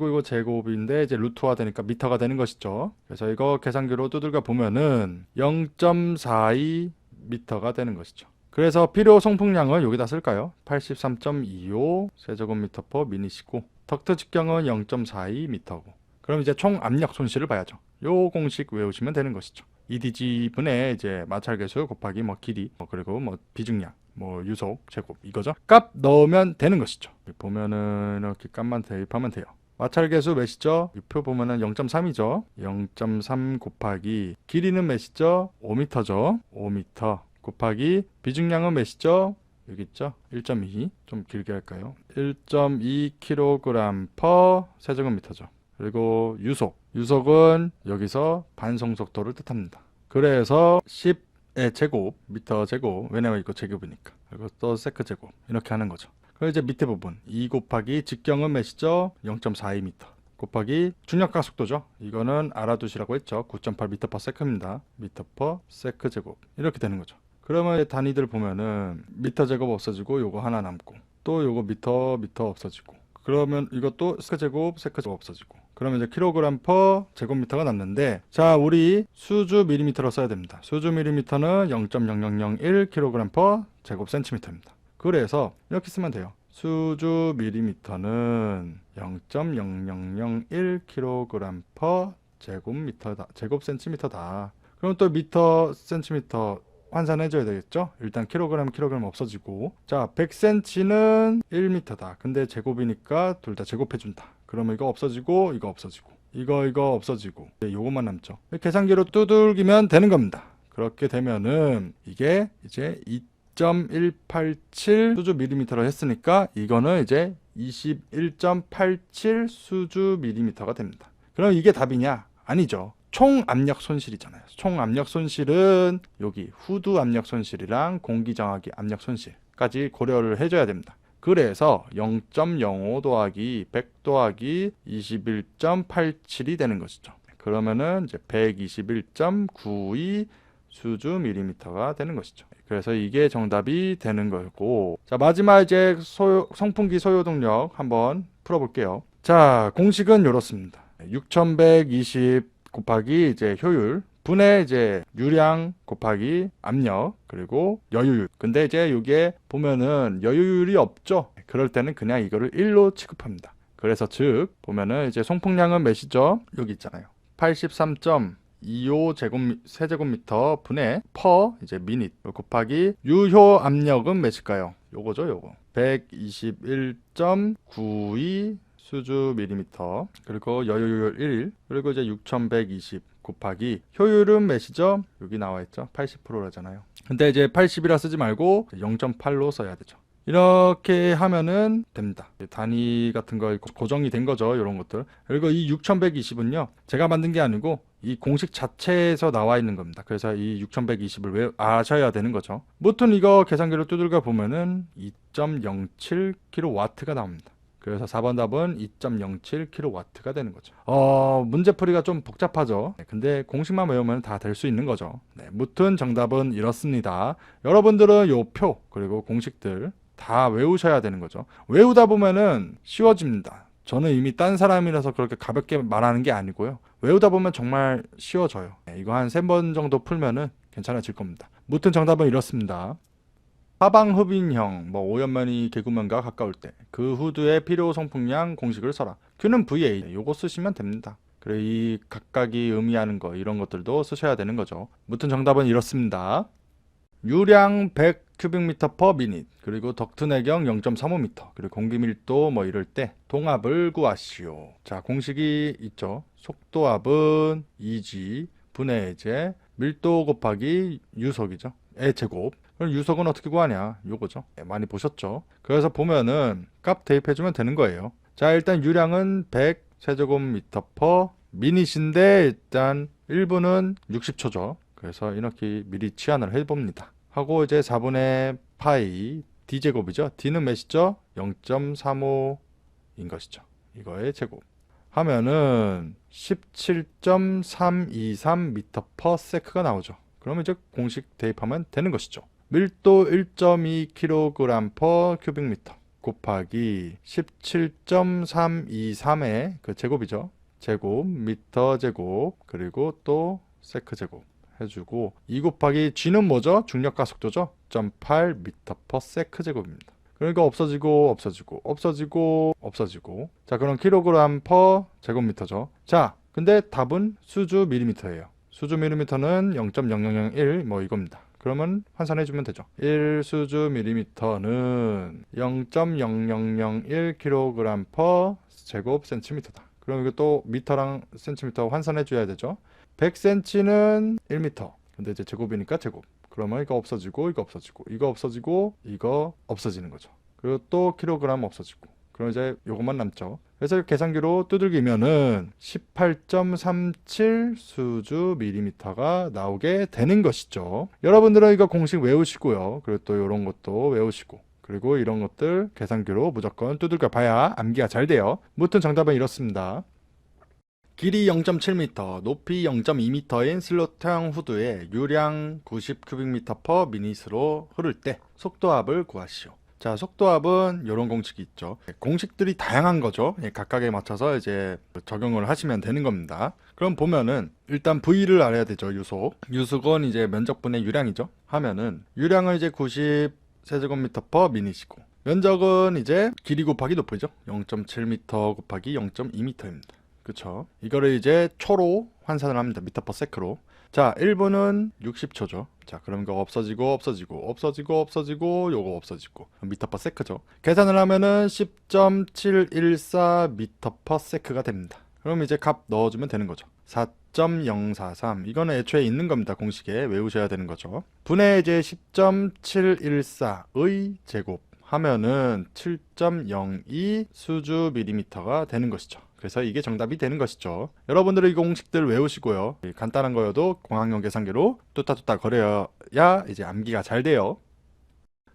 이거 제곱인데 이제 루트화 되니까 미터가 되는 것이죠. 그래서 이거 계산기로 두들겨 보면은 0.42 미터가 되는 것이죠. 그래서 필요 송풍량은 여기다 쓸까요? 83.25 세제곱미터 퍼 미닛이고 덕트 직경은 0.42 미터고. 그럼 이제 총 압력 손실을 봐야죠. 요 공식 외우시면 되는 것이죠. EDG 분의 이제 마찰계수 곱하기 뭐 길이 그리고 뭐 비중량 유속 제곱 이거죠. 값 넣으면 되는 것이죠. 보면은 이렇게 값만 대입하면 돼요. 마찰계수 몇이죠? 이 표 보면은 0.3이죠. 0.3 곱하기 길이는 몇이죠? 5m죠. 5m 곱하기 비중량은 몇이죠? 여기 있죠? 1.2 좀 길게 할까요? 1.2kg per 세제곱미터죠. 그리고 유속은 여기서 반송 속도를 뜻합니다. 그래서 10의 제곱, 미터 제곱, 왜냐면 이거 제곱이니까. 그리고 또 세크 제곱 이렇게 하는 거죠. 그리고 이제 밑에 부분 2 곱하기 직경은 몇이죠? 0.42m 곱하기 중력각 속도죠. 이거는 알아두시라고 했죠. 9.8m per sec입니다. 미터 per 세크 제곱 이렇게 되는 거죠. 그러면 단위들 보면은 미터 제곱 없어지고 요거 하나 남고 또 요거 미터 없어지고 그러면 이것도 세크 제곱 없어지고 그러면 이제 킬로그램 퍼 제곱미터가 남는데 자 우리 수주 밀리미터로 써야 됩니다. 수주 밀리미터는 0.0001 킬로그램 퍼 제곱 센티미터입니다. 그래서 이렇게 쓰면 돼요. 수주 밀리미터는 0.0001 킬로그램 퍼 제곱미터다. 제곱 센티미터다. 그럼 또 미터 센티미터 환산해줘야 되겠죠? 일단 킬로그램 없어지고 자 100cm는 1m다. 근데 제곱이니까 둘 다 제곱해준다. 그러면 이거 없어지고 이거 없어지고 이거 없어지고 요것만 남죠. 계산기로 두들기면 되는 겁니다. 그렇게 되면은 이게 이제 2.187 수주 밀리미터로 했으니까 이거는 이제 21.87 수주 밀리미터가 됩니다. 그럼 이게 답이냐? 아니죠. 총 압력 손실이잖아요. 총 압력 손실은 여기 후드 압력 손실이랑 공기 정화기 압력 손실까지 고려를 해줘야 됩니다. 그래서 0.05 더하기 100 더하기 21.87이 되는 것이죠. 그러면은 이제 121.92 수주 밀리미터가 되는 것이죠. 그래서 이게 정답이 되는 거고 자 마지막 이제 송풍기 소요동력 한번 풀어볼게요. 자 공식은 이렇습니다. 6120 곱하기 이제 효율 분의 이제 유량 곱하기 압력 그리고 여유율. 근데 이제 이게 보면은 여유율이 없죠. 그럴 때는 그냥 이거를 1로 취급합니다. 그래서 즉 보면은 이제 송풍량은 몇이죠? 여기 있잖아요. 83.25 세제곱미터 분의 퍼 이제 미닛 곱하기 유효 압력은 몇일까요? 요거죠, 요거. 121.92 수주 밀리미터 그리고 여유율 1 그리고 이제 6120 곱하기 효율은 몇이죠? 여기 나와 있죠. 80%라잖아요. 근데 이제 80이라 쓰지 말고 0.8로 써야 되죠. 이렇게 하면은 됩니다. 단위 같은 거 고정이 된 거죠. 이런 것들. 그리고 이 6120은요. 제가 만든 게 아니고 이 공식 자체에서 나와 있는 겁니다. 그래서 이 6120을 아셔야 되는 거죠. 무튼 이거 계산기로 두들겨 보면은 2.07kW가 나옵니다. 그래서 4번 답은 2.07kW가 되는 거죠. 문제풀이가 좀 복잡하죠. 근데 공식만 외우면 다 될 수 있는 거죠. 무튼 정답은 이렇습니다. 여러분들은 요 표 그리고 공식들 다 외우셔야 되는 거죠. 외우다 보면은 쉬워집니다. 저는 이미 딴 사람이라서 그렇게 가볍게 말하는 게 아니고요. 외우다 보면 정말 쉬워져요. 이거 한 3번 정도 풀면은 괜찮아질 겁니다. 무튼 정답은 이렇습니다. 하방 흡인형, 오염면이 개구면과 가까울 때 그 후드의 필요 송풍량 공식을 써라. Q는 VA, 요거 쓰시면 됩니다. 그래 이 각각이 의미하는 거 이런 것들도 쓰셔야 되는 거죠. 무튼 정답은 이렇습니다. 유량 100 큐빅미터 퍼 미닛 그리고 덕트 내경 0.35m 그리고 공기 밀도 이럴 때 동압을 구하시오. 자 공식이 있죠. 속도압은 2G 분의 이제 밀도 곱하기 유속이죠. 의 제곱 그럼 유속은 어떻게 구하냐? 요거죠. 많이 보셨죠? 그래서 보면은 값 대입해주면 되는 거예요. 자, 일단 유량은 100 세제곱미터 퍼 미닛인데 일단 1분은 60초죠. 그래서 이렇게 미리 치환을 해봅니다. 하고 이제 4분의 파이 d제곱이죠. d는 몇이죠? 0.35인 것이죠. 이거의 제곱. 하면은 17.323m per sec가 나오죠. 그러면 이제 공식 대입하면 되는 것이죠. 밀도 1.2kg per 큐빅미터 곱하기 17.323의 그 제곱이죠. 제곱, 미터 제곱, 그리고 또 세크 제곱 해주고 2 곱하기 g는 뭐죠? 중력 가속도죠. 0.8m per sec 제곱입니다. 그러니까 없어지고 없어지고 없어지고 없어지고. 자, 그럼 킬로그램 퍼 제곱미터죠. 자, 근데 답은 수주 밀리미터예요. 수주 밀리미터는 0.0001 뭐 이겁니다. 그러면 환산해 주면 되죠. 1 수주 밀리미터는 0.0001 킬로그램 퍼 제곱 센티미터다. 그럼 이거 또 미터랑 센티미터 환산해 줘야 되죠. 100cm는 1m. 근데 이제 제곱이니까 제곱. 그러면 이거 없어지고 이거 없어지고 이거 없어지고 이거 없어지는 거죠. 그리고 또 킬로그램 없어지고. 그럼 이제 요것만 남죠. 그래서 계산기로 두들기면은 18.37 수주 밀리미터가 나오게 되는 것이죠. 여러분들은 이거 공식 외우시고요. 그리고 또 이런 것도 외우시고. 그리고 이런 것들 계산기로 무조건 두들겨 봐야 암기가 잘 돼요. 무튼 정답은 이렇습니다. 길이 0.7m, 높이 0.2m인 슬로트형 후드에 유량 90큐빅미터 퍼 미닛으로 흐를 때 속도압을 구하시오. 자, 속도압은 이런 공식이 있죠. 공식들이 다양한 거죠. 각각에 맞춰서 이제 적용을 하시면 되는 겁니다. 그럼 보면은 일단 V를 알아야 되죠. 유속은 이제 면적분의 유량이죠. 하면은 유량은 이제 90 세제곱미터 퍼 미닛이고 면적은 이제 길이 곱하기 높이죠. 0.7m 곱하기 0.2m입니다. 그쵸? 이거를 이제 초로 환산을 합니다. 미터 퍼 세크로. 자, 1분은 60초죠. 자, 그럼 이거 없어지고 없어지고 없어지고 없어지고 요거 없어지고 미터 퍼 세크죠. 계산을 하면은 10.714 미터 퍼 세크가 됩니다. 그럼 이제 값 넣어주면 되는 거죠. 4.043 이거는 애초에 있는 겁니다. 공식에 외우셔야 되는 거죠. 분의 이제 10.714의 제곱 하면은 7.02 수주 밀리미터가 되는 것이죠. 그래서 이게 정답이 되는 것이죠. 여러분들은 이 공식들 외우시고요. 간단한 거여도 공학용 계산기로 뚜따뚜따 거려야 이제 암기가 잘 돼요.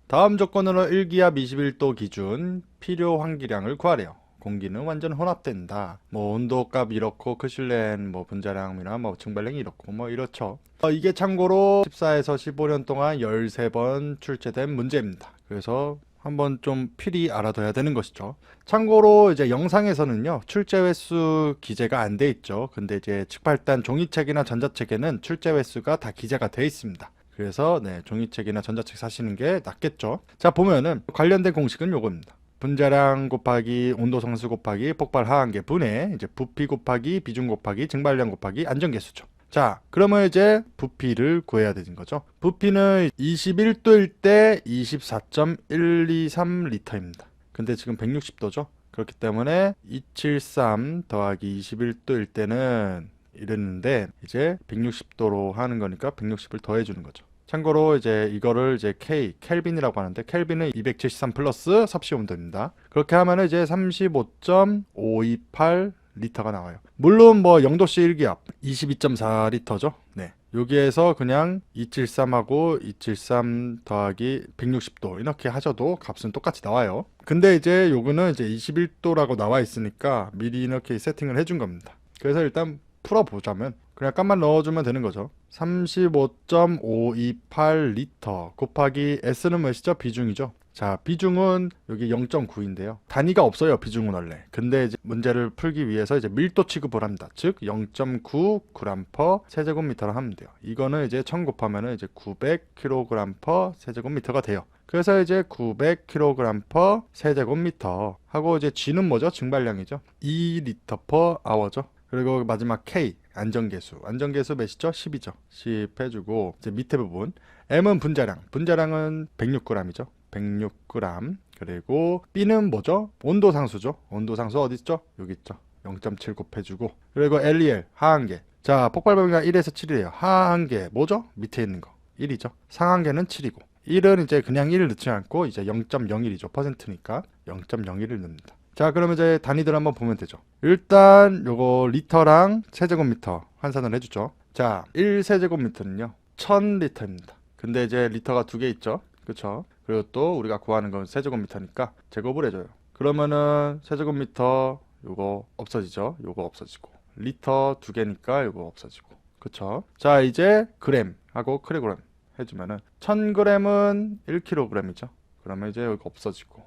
다음 조건으로 1기압 21도 기준 필요 환기량을 구하래요. 공기는 완전 혼합된다. 뭐 온도값 이렇고 크슐렌 뭐 분자량이나 뭐 증발량이 이렇고 뭐 이렇죠. 이게 참고로 14에서 15년 동안 13번 출제된 문제입니다. 그래서 한번 좀 필히 알아둬야 되는 것이죠. 참고로 이제 영상에서는요 출제 횟수 기재가 안 돼 있죠. 근데 이제 측발단 종이책이나 전자책에는 출제 횟수가 다 기재가 돼 있습니다. 그래서 네, 종이책이나 전자책 사시는 게 낫겠죠. 자, 보면은 관련된 공식은 요겁니다. 분자량 곱하기 온도 상수 곱하기 폭발 하한계 분해 이제 부피 곱하기 비중 곱하기 증발량 곱하기 안전계수죠. 자, 그러면 이제 부피를 구해야 되는 거죠. 부피는 21도일 때 24.123리터입니다. 근데 지금 160도죠. 그렇기 때문에 273 더하기 21도일 때는 이랬는데 이제 160도로 하는 거니까 160을 더해 주는 거죠. 참고로 이제 이거를 이제 켈빈이라고 하는데 켈빈은 273 플러스 섭씨 온도입니다. 그렇게 하면 이제 35.528 리터가 나와요. 물론 뭐 0도씨 1기압 22.4리터죠. 네. 여기에서 그냥 273하고 273 더하기 160도 이렇게 하셔도 값은 똑같이 나와요. 근데 이제 요거는 이제 21도라고 나와 있으니까 미리 이렇게 세팅을 해준 겁니다. 그래서 일단 풀어보자면 그냥 값만 넣어주면 되는 거죠. 35.528리터 곱하기 S는 몇이죠? 비중이죠. 자, 비중은 여기 0.9인데요. 단위가 없어요, 비중은 원래. 근데 이제 문제를 풀기 위해서 이제 밀도 취급을 합니다. 즉 0.9g per 세제곱미터로 하면 돼요. 이거는 이제 1000 곱하면은 이제 900kg per 세제곱미터가 돼요. 그래서 이제 900kg per 세제곱미터 하고 이제 G는 뭐죠? 증발량이죠. 2리터 per hour죠. 그리고 마지막 K 안전계수 몇이죠? 10이죠. 10 해주고 이제 밑에 부분 M은 분자량은 106g이죠. 106g. 그리고 B는 뭐죠? 온도상수죠. 온도상수 어디 있죠? 여기 있죠. 0.7 곱해주고 그리고 LEL 하한계. 자, 폭발 범위가 1에서 7이에요. 하한계 뭐죠? 밑에 있는 거 1이죠. 상한계는 7이고 1은 이제 그냥 1을 넣지 않고 이제 0.01이죠. 퍼센트니까 0.01을 넣습니다. 자, 그러면 이제 단위들 한번 보면 되죠. 일단 요거 리터랑 세제곱미터 환산을 해주죠. 자, 1세제곱미터는요 1000리터입니다. 근데 이제 리터가 두 개 있죠. 그쵸? 그리고 또 우리가 구하는 건 세제곱미터니까 제곱을 해줘요. 그러면은 세제곱미터 요거 없어지죠. 요거 없어지고 리터 두 개니까 요거 없어지고. 그쵸? 자, 이제 그램 하고 킬로그램 해주면은 1000g은 1kg이죠. 그러면 이제 여기 없어지고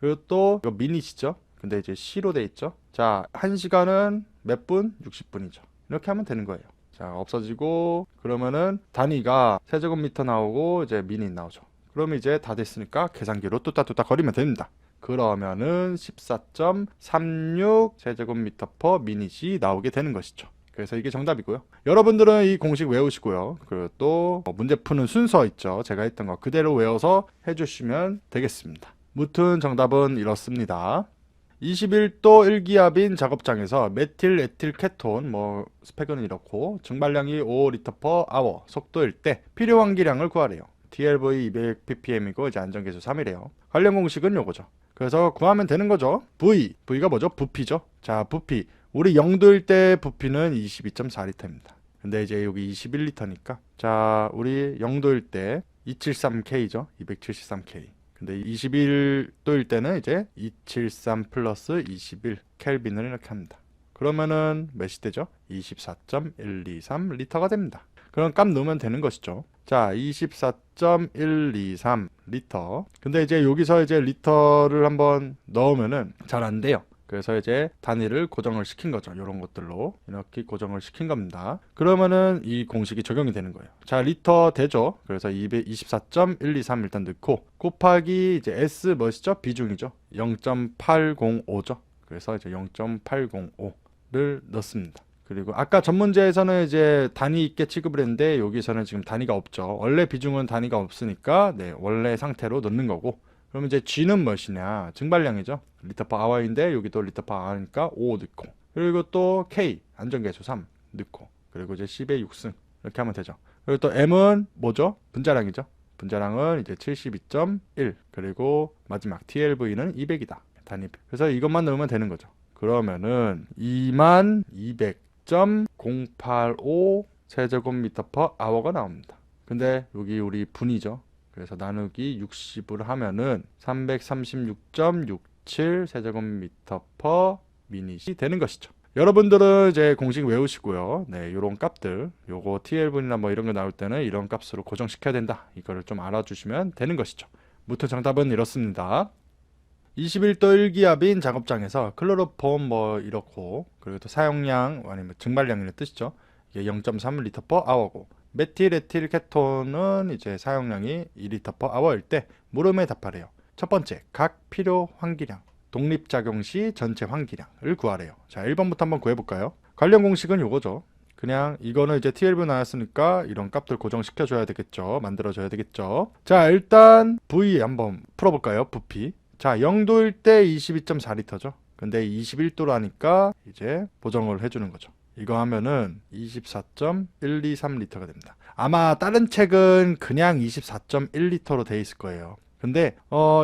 그리고 또 이거 미닛이죠. 근데 이제 C로 돼 있죠. 자, 1시간은 몇 분? 60분이죠. 이렇게 하면 되는 거예요. 자, 없어지고 그러면은 단위가 세제곱미터 나오고 이제 미닛 나오죠. 그러면 이제 다 됐으니까 계산기로 뚜딱뚜딱 거리면 됩니다. 그러면은 14.36 세제곱미터 퍼 미닛이 나오게 되는 것이죠. 그래서 이게 정답이고요. 여러분들은 이 공식 외우시고요. 그리고 또 문제 푸는 순서 있죠. 제가 했던 거 그대로 외워서 해주시면 되겠습니다. 무튼 정답은 이렇습니다. 21도 1기압인 작업장에서 메틸 에틸 케톤 스펙은 이렇고 증발량이 5리터 per hour 속도일 때 필요 환기량을 구하래요. TLV 200ppm이고 이제 안전계수 3이래요. 관련 공식은 요거죠. 그래서 구하면 되는 거죠. V가 뭐죠? 부피죠. 자, 부피 우리 0도일 때 부피는 22.4리터입니다. 근데 이제 여기 21리터니까 자, 우리 0도일 때 273K죠. 273K. 근데 21도일 때는 이제 273 플러스 21 켈빈을 이렇게 합니다. 그러면은 몇이 되죠? 24.123리터가 됩니다. 그럼 값 넣으면 되는 것이죠. 자, 24.123 리터. 근데 이제 여기서 이제 리터를 한번 넣으면은 잘 안 돼요. 그래서 이제 단위를 고정을 시킨 거죠. 이런 것들로 이렇게 고정을 시킨 겁니다. 그러면은 이 공식이 적용이 되는 거예요. 자, 리터 되죠. 그래서 224.123 일단 넣고 곱하기 이제 S 뭐시죠? 비중이죠. 0.805죠. 그래서 이제 0.805를 넣습니다. 그리고 아까 전문제에서는 이제 단위 있게 취급을 했는데 여기서는 지금 단위가 없죠. 원래 비중은 단위가 없으니까 네, 원래 상태로 넣는 거고. 그럼 이제 G는 무엇이냐? 증발량이죠. 리터 per hour인데 여기도 리터 per hour니까 5 넣고 그리고 또 K 안전계수 3 넣고 그리고 이제 10의 6승 이렇게 하면 되죠. 그리고 또 M은 뭐죠? 분자량이죠. 분자량은 이제 72.1 그리고 마지막 TLV는 200이다. 단위. 그래서 이것만 넣으면 되는 거죠. 그러면은 22,000.085 세제곱미터 per hour가 나옵니다. 근데 여기 우리 분이죠. 그래서 나누기 60을 하면은 336.67 세제곱미터 per 미닛이 되는 것이죠. 여러분들은 이제 공식 외우시고요. 네, 요런 값들, 요거 TL분이나 이런 거 나올 때는 이런 값으로 고정시켜야 된다. 이거를 좀 알아주시면 되는 것이죠. 무튼 정답은 이렇습니다. 21도 1기압인 작업장에서 클로로폼 이렇고 그리고 또 사용량 아니면 증발량이라는 뜻이죠. 이게 0.3리터 per hour고 메틸 에틸 케톤은 이제 사용량이 2리터 per hour일 때 물음에 답하래요. 첫 번째, 각 필요 환기량, 독립작용 시 전체 환기량을 구하래요. 자, 1번부터 한번 구해볼까요? 관련 공식은 요거죠. 그냥 이거는 이제 TLV 나왔으니까 이런 값들 고정시켜 줘야 되겠죠. 만들어 줘야 되겠죠. 자, 일단 V 한번 풀어볼까요? 부피. 자, 0도일 때 22.4리터죠. 근데 21도라니까 이제 보정을 해주는 거죠. 이거 하면은 24.123리터가 됩니다. 아마 다른 책은 그냥 24.1리터로 돼 있을 거예요. 근데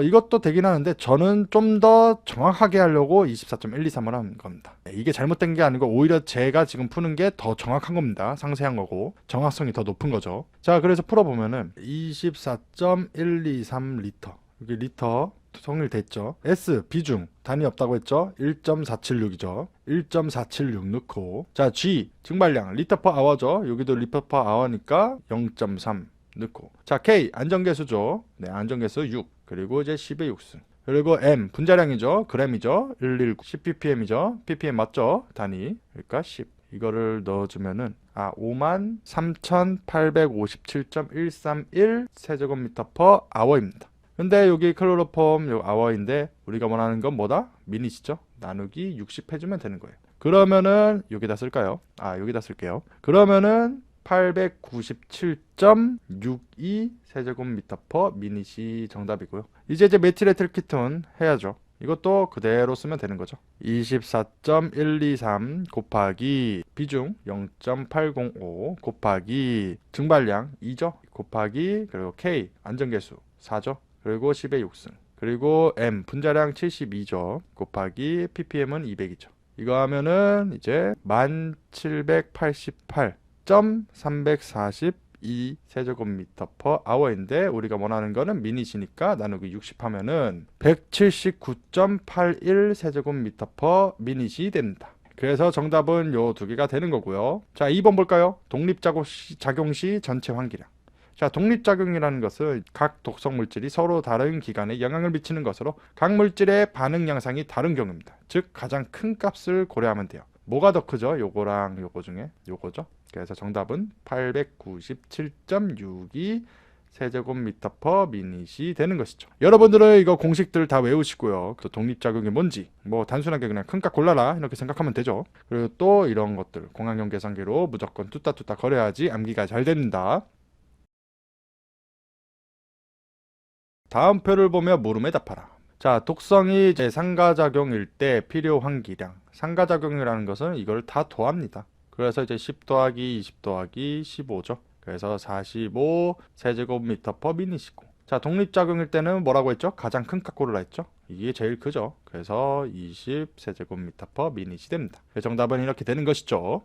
이것도 되긴 하는데 저는 좀 더 정확하게 하려고 24.123을 한 겁니다. 이게 잘못된 게 아니고 오히려 제가 지금 푸는 게 더 정확한 겁니다. 상세한 거고 정확성이 더 높은 거죠. 자, 그래서 풀어보면은 24.123리터 여기 리터 성립됐죠. S 비중 단위 없다고 했죠. 1.476이죠. 1.476 넣고 자, G 증발량 리터 per hour죠. 여기도 리터 per hour니까 0.3 넣고 자, K 안전계수죠. 네, 안전계수 6 그리고 이제 10의 6승 그리고 M 분자량이죠. 그램이죠. 119 10ppm이죠. ppm 맞죠? 단위 그러니까 10 이거를 넣어주면은 53,857.131 세제곱미터 per hour입니다. 근데 여기 클로로폼 요 아워인데 우리가 원하는 건 뭐다? 미닛이죠. 나누기 60 해주면 되는 거예요. 그러면은 여기다 쓸까요? 여기다 쓸게요. 그러면은 897.62 세제곱미터 퍼 미닛이 정답이고요. 이제 메틸 에틸 키톤 해야죠. 이것도 그대로 쓰면 되는 거죠. 24.123 곱하기 비중 0.805 곱하기 증발량 2죠. 곱하기 그리고 K 안전계수 4죠. 그리고 10의 6승. 그리고 M 분자량 72죠. 곱하기 ppm은 200이죠. 이거 하면은 이제 1788.342 세제곱미터 per hour인데 우리가 원하는 거는 미닛이니까 나누기 60 하면은 179.81 세제곱미터 per 미닛이 됩니다. 그래서 정답은 요 두 개가 되는 거고요. 자, 2번 볼까요? 독립작용 시 전체 환기량. 자, 독립작용이라는 것은 각 독성 물질이 서로 다른 기관에 영향을 미치는 것으로 각 물질의 반응 양상이 다른 경우입니다. 즉 가장 큰 값을 고려하면 돼요. 뭐가 더 크죠? 요거랑 요거 중에 요거죠. 그래서 정답은 897.62 세제곱미터 per 미닛이 되는 것이죠. 여러분들은 이거 공식들 다 외우시고요. 또 독립작용이 뭔지 뭐 단순하게 그냥 큰 값 골라라 이렇게 생각하면 되죠. 그리고 또 이런 것들 공학용 계산기로 무조건 뚜따뚜따 거려야지 암기가 잘 됩니다. 다음 표를 보며 물음에 답하라. 자, 독성이 이제 상가작용일 때 필요 환기량. 상가작용이라는 것은 이걸 다 더합니다. 그래서 이제 10 더하기 20 더하기 15죠. 그래서 45 세제곱미터 per 미닛이고. 자, 독립작용일 때는 뭐라고 했죠? 가장 큰 값 고르라 했죠? 이게 제일 크죠. 그래서 20 세제곱미터 per 미닛이 됩니다. 정답은 이렇게 되는 것이죠.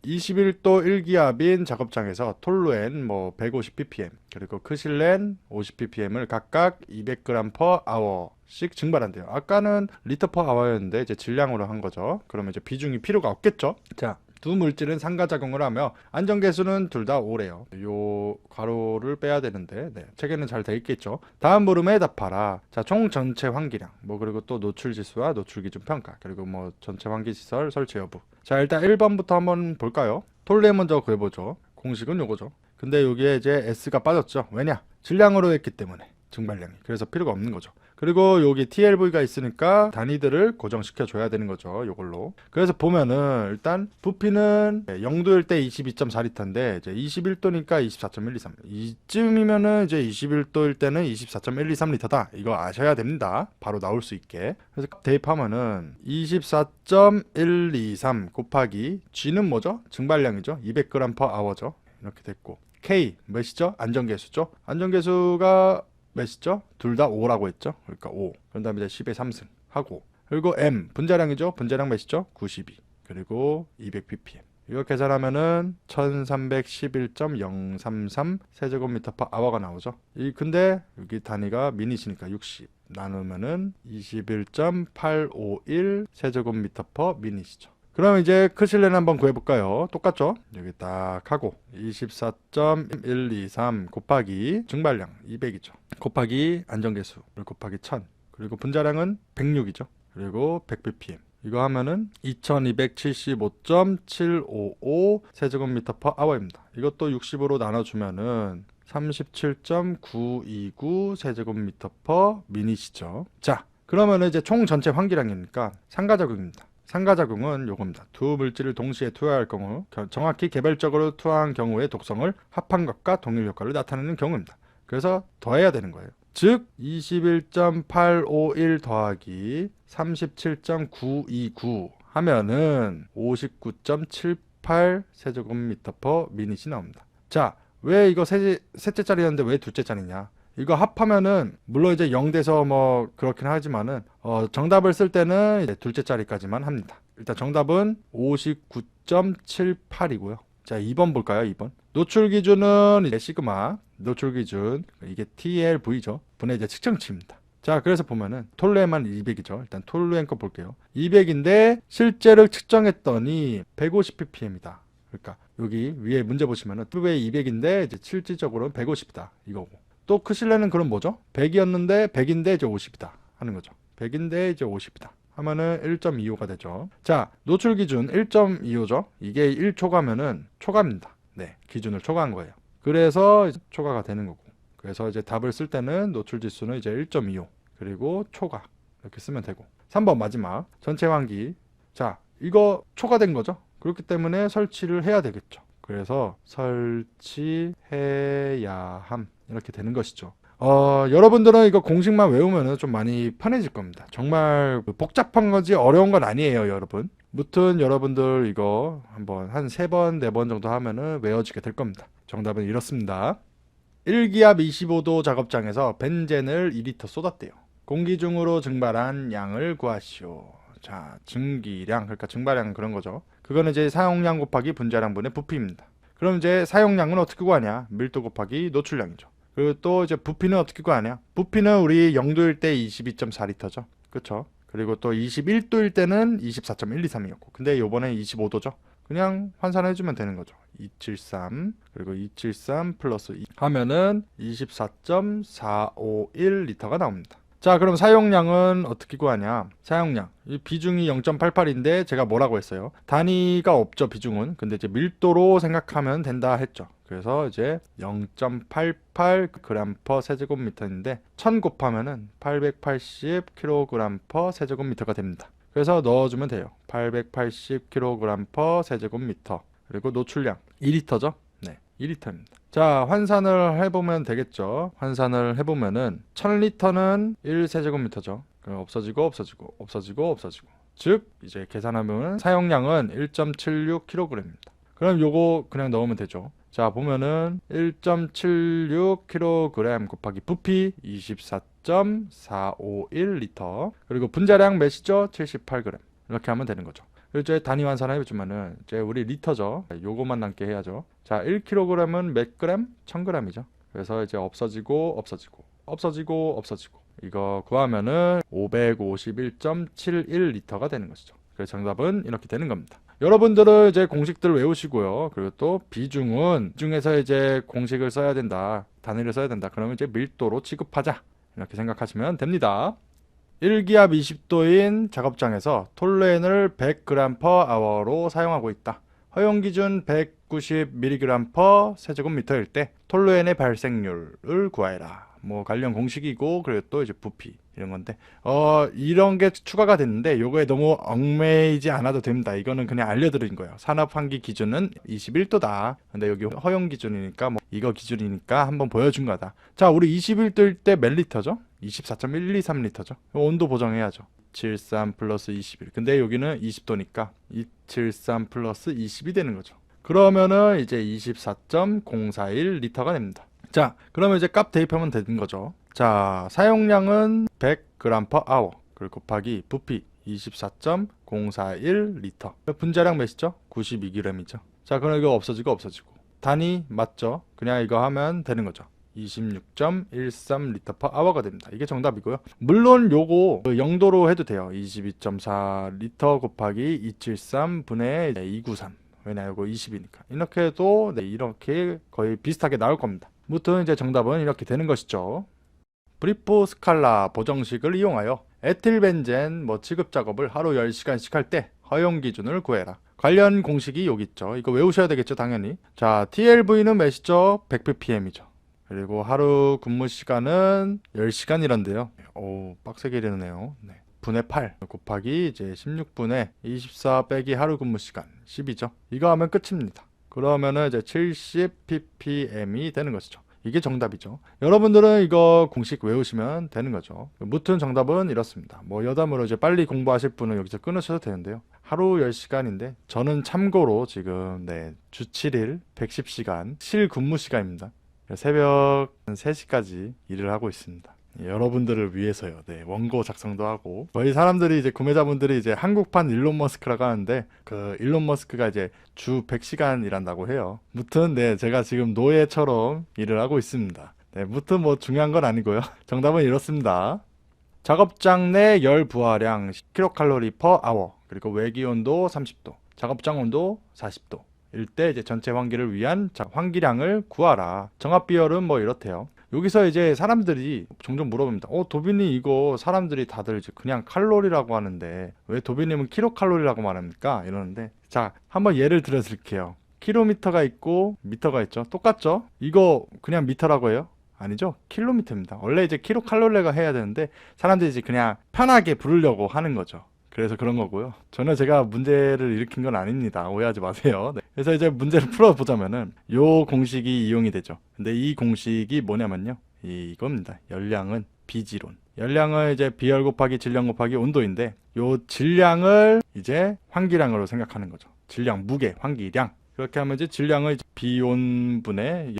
21도 1기압인 작업장에서 톨루엔 뭐 150ppm 그리고 크실렌 50ppm을 각각 200g per hour씩 증발한대요. 아까는 리터 per hour였는데 이제 질량으로 한 거죠. 그러면 이제 비중이 필요가 없겠죠. 자, 두 물질은 상가작용을 하며 안전계수는 둘 다 5래요. 요 괄호를 빼야 되는데 책에는 잘 돼 있겠죠. 다음 물음에 답하라. 자, 총 전체 환기량 뭐 그리고 또 노출지수와 노출기준 평가 그리고 뭐 전체 환기시설 설치 여부. 자, 일단 1번부터 한번 볼까요? 톨루엔 먼저 구해보죠. 공식은 요거죠. 근데 여기에 이제 S가 빠졌죠. 왜냐? 질량으로 했기 때문에 증발량이. 그래서 필요가 없는 거죠. 그리고 여기 TLV가 있으니까 단위들을 고정시켜 줘야 되는 거죠. 요걸로. 그래서 보면은 일단 부피는 0도일 때 22.4리터인데 이제 21도니까 24.123. 이쯤이면은 이제 21도일 때는 24.123리터다. 이거 아셔야 됩니다. 바로 나올 수 있게. 그래서 대입하면은 24.123 곱하기 G는 뭐죠? 증발량이죠. 200g per hour죠. 이렇게 됐고 K 몇이죠? 안전계수죠. 안전계수가 몇이죠? 둘 다 5라고 했죠. 그러니까 5. 그런 다음에 이제 10의 3승 하고 그리고 M 분자량이죠. 분자량 몇이죠? 92. 그리고 200ppm. 이거 계산하면은 1311.033 세제곱미터 per hour가 나오죠. 근데 여기 단위가 미닛이니까 60 나누면은 21.851 세제곱미터 per 미닛이죠. 그럼 이제 크실렌 한번 구해볼까요? 똑같죠? 여기 딱 하고 24.123 곱하기 증발량 200이죠. 곱하기 안전계수 곱하기 1000 그리고 분자량은 106이죠. 그리고 100ppm 이거 하면은 2275.755 세제곱미터 per hour입니다. 이것도 60으로 나눠주면은 37.929 세제곱미터 per 미닛이죠. 자, 그러면은 이제 총 전체 환기량이니까 상가작용입니다. 상가작용은 요겁니다. 두 물질을 동시에 투하할 경우 정확히 개별적으로 투하한 경우의 독성을 합한 것과 동일 효과를 나타내는 경우입니다. 그래서 더해야 되는 거예요. 즉 21.851 더하기 37.929 하면은 59.78 세제곱미터 per 미닛이 나옵니다. 자, 왜 이거 셋째 자리였는데 왜 둘째 자리냐? 이거 합하면은 물론 이제 0돼서 뭐 그렇긴 하지만은 정답을 쓸 때는 이제 둘째 자리까지만 합니다. 일단 정답은 59.78이고요. 자, 2번 볼까요? 2번. 노출 기준은 이제 시그마, 노출 기준 이게 TLV죠. 분의 이제 측정치입니다. 자, 그래서 보면은 톨루엔만 200이죠. 일단 톨루엔 거 볼게요. 200인데 실제로 측정했더니 150ppm이다. 그러니까 여기 위에 문제 보시면은 왜 200인데 이제 실질적으로는 150이다 이거고. 또 크실렌은 그럼 뭐죠? 100이었는데 100인데 이제 50이다 하는 거죠. 100인데 이제 50이다 하면은 1.25가 되죠. 자, 노출 기준 1.25죠. 이게 1초가면은 초가입니다. 네, 기준을 초과한 거예요. 그래서 초과가 되는 거고. 그래서 이제 답을 쓸 때는 노출 지수는 이제 1.25 그리고 초과 이렇게 쓰면 되고. 3번 마지막 전체 환기. 자, 이거 초과된 거죠. 그렇기 때문에 설치를 해야 되겠죠. 그래서 설치해야 함 이렇게 되는 것이죠. 여러분들은 이거 공식만 외우면은 좀 많이 편해질 겁니다. 정말 복잡한 거지 어려운 건 아니에요, 여러분. 무튼 여러분들 이거 한번 한 3번, 4번 정도 하면은 외워지게 될 겁니다. 정답은 이렇습니다. 1기압 25도 작업장에서 벤젠을 2리터 쏟았대요. 공기 중으로 증발한 양을 구하시오. 자, 증기량, 그러니까 증발량 그런 거죠. 그거는 이제 사용량 곱하기 분자량 분의 부피입니다. 그럼 이제 사용량은 어떻게 구하냐? 밀도 곱하기 노출량이죠. 그리고 또 이제 부피는 어떻게 구하냐? 부피는 우리 0도일 때 22.4리터죠. 그쵸? 그리고 또 21도일 때는 24.123이었고, 근데 요번에 25도죠. 그냥 환산해주면 되는 거죠. 273 그리고 273 플러스 2 하면은 24.451리터가 나옵니다. 자, 그럼 사용량은 어떻게 구하냐? 사용량 이 비중이 0.88인데 제가 뭐라고 했어요? 단위가 없죠, 비중은. 근데 이제 밀도로 생각하면 된다 했죠. 그래서 이제 0.88g per 세제곱미터인데 1000 곱하면은 880kg per 세제곱미터가 됩니다. 그래서 넣어주면 돼요. 880kg per 세제곱미터. 그리고 노출량 2리터죠? 네, 2리터입니다. 자, 환산을 해보면 되겠죠. 환산을 해보면은 1000리터는 1세제곱미터죠. 그럼 없어지고 즉 이제 계산하면 사용량은 1.76kg입니다. 그럼 요거 그냥 넣으면 되죠. 자, 보면은 1.76kg 곱하기 부피 24.451리터 그리고 분자량 몇이죠? 78g. 이렇게 하면 되는 거죠. 그리고 이제 단위 환산해주면은 이제 우리 리터죠. 요거만 남게 해야죠. 자, 1kg은 몇 그램? 1000g이죠. 그래서 이제 없어지고 이거 구하면은 551.71리터가 되는 것이죠. 그래서 정답은 이렇게 되는 겁니다. 여러분들은 이제 공식들 외우시고요. 그리고 또 비중에서 이제 공식을 써야 된다. 단위를 써야 된다. 그러면 이제 밀도로 취급하자. 이렇게 생각하시면 됩니다. 1기압 20도인 작업장에서 톨루엔을 100g per hour로 사용하고 있다. 허용 기준 190mg per 세제곱미터일 때 톨루엔의 발생률을 구하여라. 뭐 관련 공식이고 그리고 또 이제 부피 이런 건데 이런 게 추가가 됐는데 요거에 너무 얽매이지 않아도 됩니다. 이거는 그냥 알려드린 거예요. 산업 환기 기준은 21도다. 근데 여기 허용 기준이니까 뭐 이거 기준이니까 한번 보여준 거다. 자, 우리 21도일 때 몇 리터죠? 24.123리터죠. 온도 보정해야죠. 73 플러스 21. 근데 여기는 20도니까 273 플러스 20이 되는 거죠. 그러면은 이제 24.041리터가 됩니다. 자, 그러면 이제 값 대입하면 되는 거죠. 자, 사용량은 100g per hour 그리고 곱하기 부피 24.041리터. 분자량 몇이죠? 92g이죠. 자, 그럼 이거 없어지고 단위 맞죠? 그냥 이거 하면 되는 거죠. 26.13리터 per hour가 됩니다. 이게 정답이고요. 물론 요거 0도로 해도 돼요. 22.4리터 곱하기 273 분의 293. 왜냐, 요거 20이니까. 이렇게 해도 이렇게 거의 비슷하게 나올 겁니다. 무튼 이제 정답은 이렇게 되는 것이죠. 브리프 스칼라 보정식을 이용하여 에틸벤젠 취급 작업을 하루 10시간씩 할 때 허용 기준을 구해라. 관련 공식이 여기 있죠. 이거 외우셔야 되겠죠, 당연히. 자, TLV는 몇이죠? 100ppm이죠. 그리고 하루 근무 시간은 10시간이란데요. 오, 빡세게 이르네요. 네. 분의 8 곱하기 이제 16분의 24 빼기 하루 근무 시간 10이죠. 이거 하면 끝입니다. 그러면은 이제 70ppm이 되는 것이죠. 이게 정답이죠. 여러분들은 이거 공식 외우시면 되는 거죠. 무튼 정답은 이렇습니다. 여담으로 이제 빨리 공부하실 분은 여기서 끊으셔도 되는데요. 하루 10시간인데 저는 참고로 지금 주 7일 110시간 실근무 시간입니다. 새벽 3시까지 일을 하고 있습니다. 여러분들을 위해서요. 원고 작성도 하고. 저희 사람들이 이제 구매자분들이 이제 한국판 일론 머스크라고 하는데 그 일론 머스크가 이제 주 100시간 일한다고 해요. 무튼 제가 지금 노예처럼 일을 하고 있습니다. 무튼 중요한 건 아니고요. 정답은 이렇습니다. 작업장 내 열 부하량 10kcal per hour 그리고 외기 온도 30도, 작업장 온도 40도. 일때 이제 전체 환기를 위한 환기량을 구하라. 정합 비율은 이렇대요. 여기서 이제 사람들이 종종 물어봅니다. 도비님 이거 사람들이 다들 이제 그냥 칼로리라고 하는데 왜 도비님은 킬로칼로리라고 말합니까? 이러는데 자, 한번 예를 들어 드릴게요. 킬로미터가 있고 미터가 있죠. 똑같죠? 이거 그냥 미터라고 해요? 아니죠? 킬로미터입니다. 원래 이제 킬로칼로리가 해야 되는데 사람들이 이제 그냥 편하게 부르려고 하는 거죠. 그래서 그런 거고요. 전혀 제가 문제를 일으킨 건 아닙니다. 오해하지 마세요. 그래서 이제 문제를 풀어보자면은 요 공식이 이용이 되죠. 근데 이 공식이 뭐냐면요. 이겁니다. 열량은 비지론. 열량은 이제 비열 곱하기 질량 곱하기 온도인데 요 질량을 이제 환기량으로 생각하는 거죠. 질량, 무게, 환기량. 그렇게 하면 이제 질량은 이제 비온분의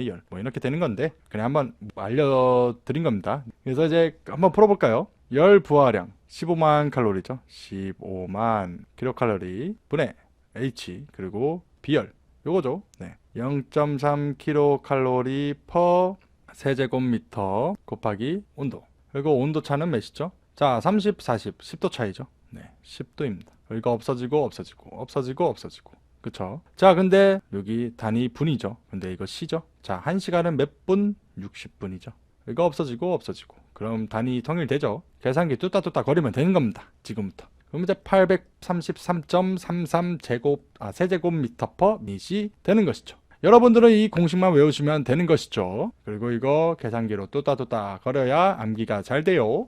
열. 뭐 이렇게 되는 건데 그냥 한번 알려드린 겁니다. 그래서 이제 한번 풀어볼까요? 열 부하량 15만 칼로리죠. 15만 킬로칼로리 분의 H 그리고 비열 요거죠. 네. 0.3 킬로칼로리 퍼 세제곱미터 곱하기 온도. 그리고 온도 차는 몇이죠? 자, 30, 40, 10도 차이죠. 네, 10도입니다. 이거 없어지고 없어지고 없어지고 없어지고. 그쵸? 자, 근데 여기 단위 분이죠. 근데 이거 시죠? 자, 1시간은 몇 분? 60분이죠. 이거 없어지고 없어지고. 그럼 단위 통일되죠? 계산기 뚜따뚜따 거리면 되는 겁니다. 지금부터. 그럼 이제 833.33 세제곱미터 퍼 미시 되는 것이죠. 여러분들은 이 공식만 외우시면 되는 것이죠. 그리고 이거 계산기로 뚜따뚜따 거려야 암기가 잘 돼요.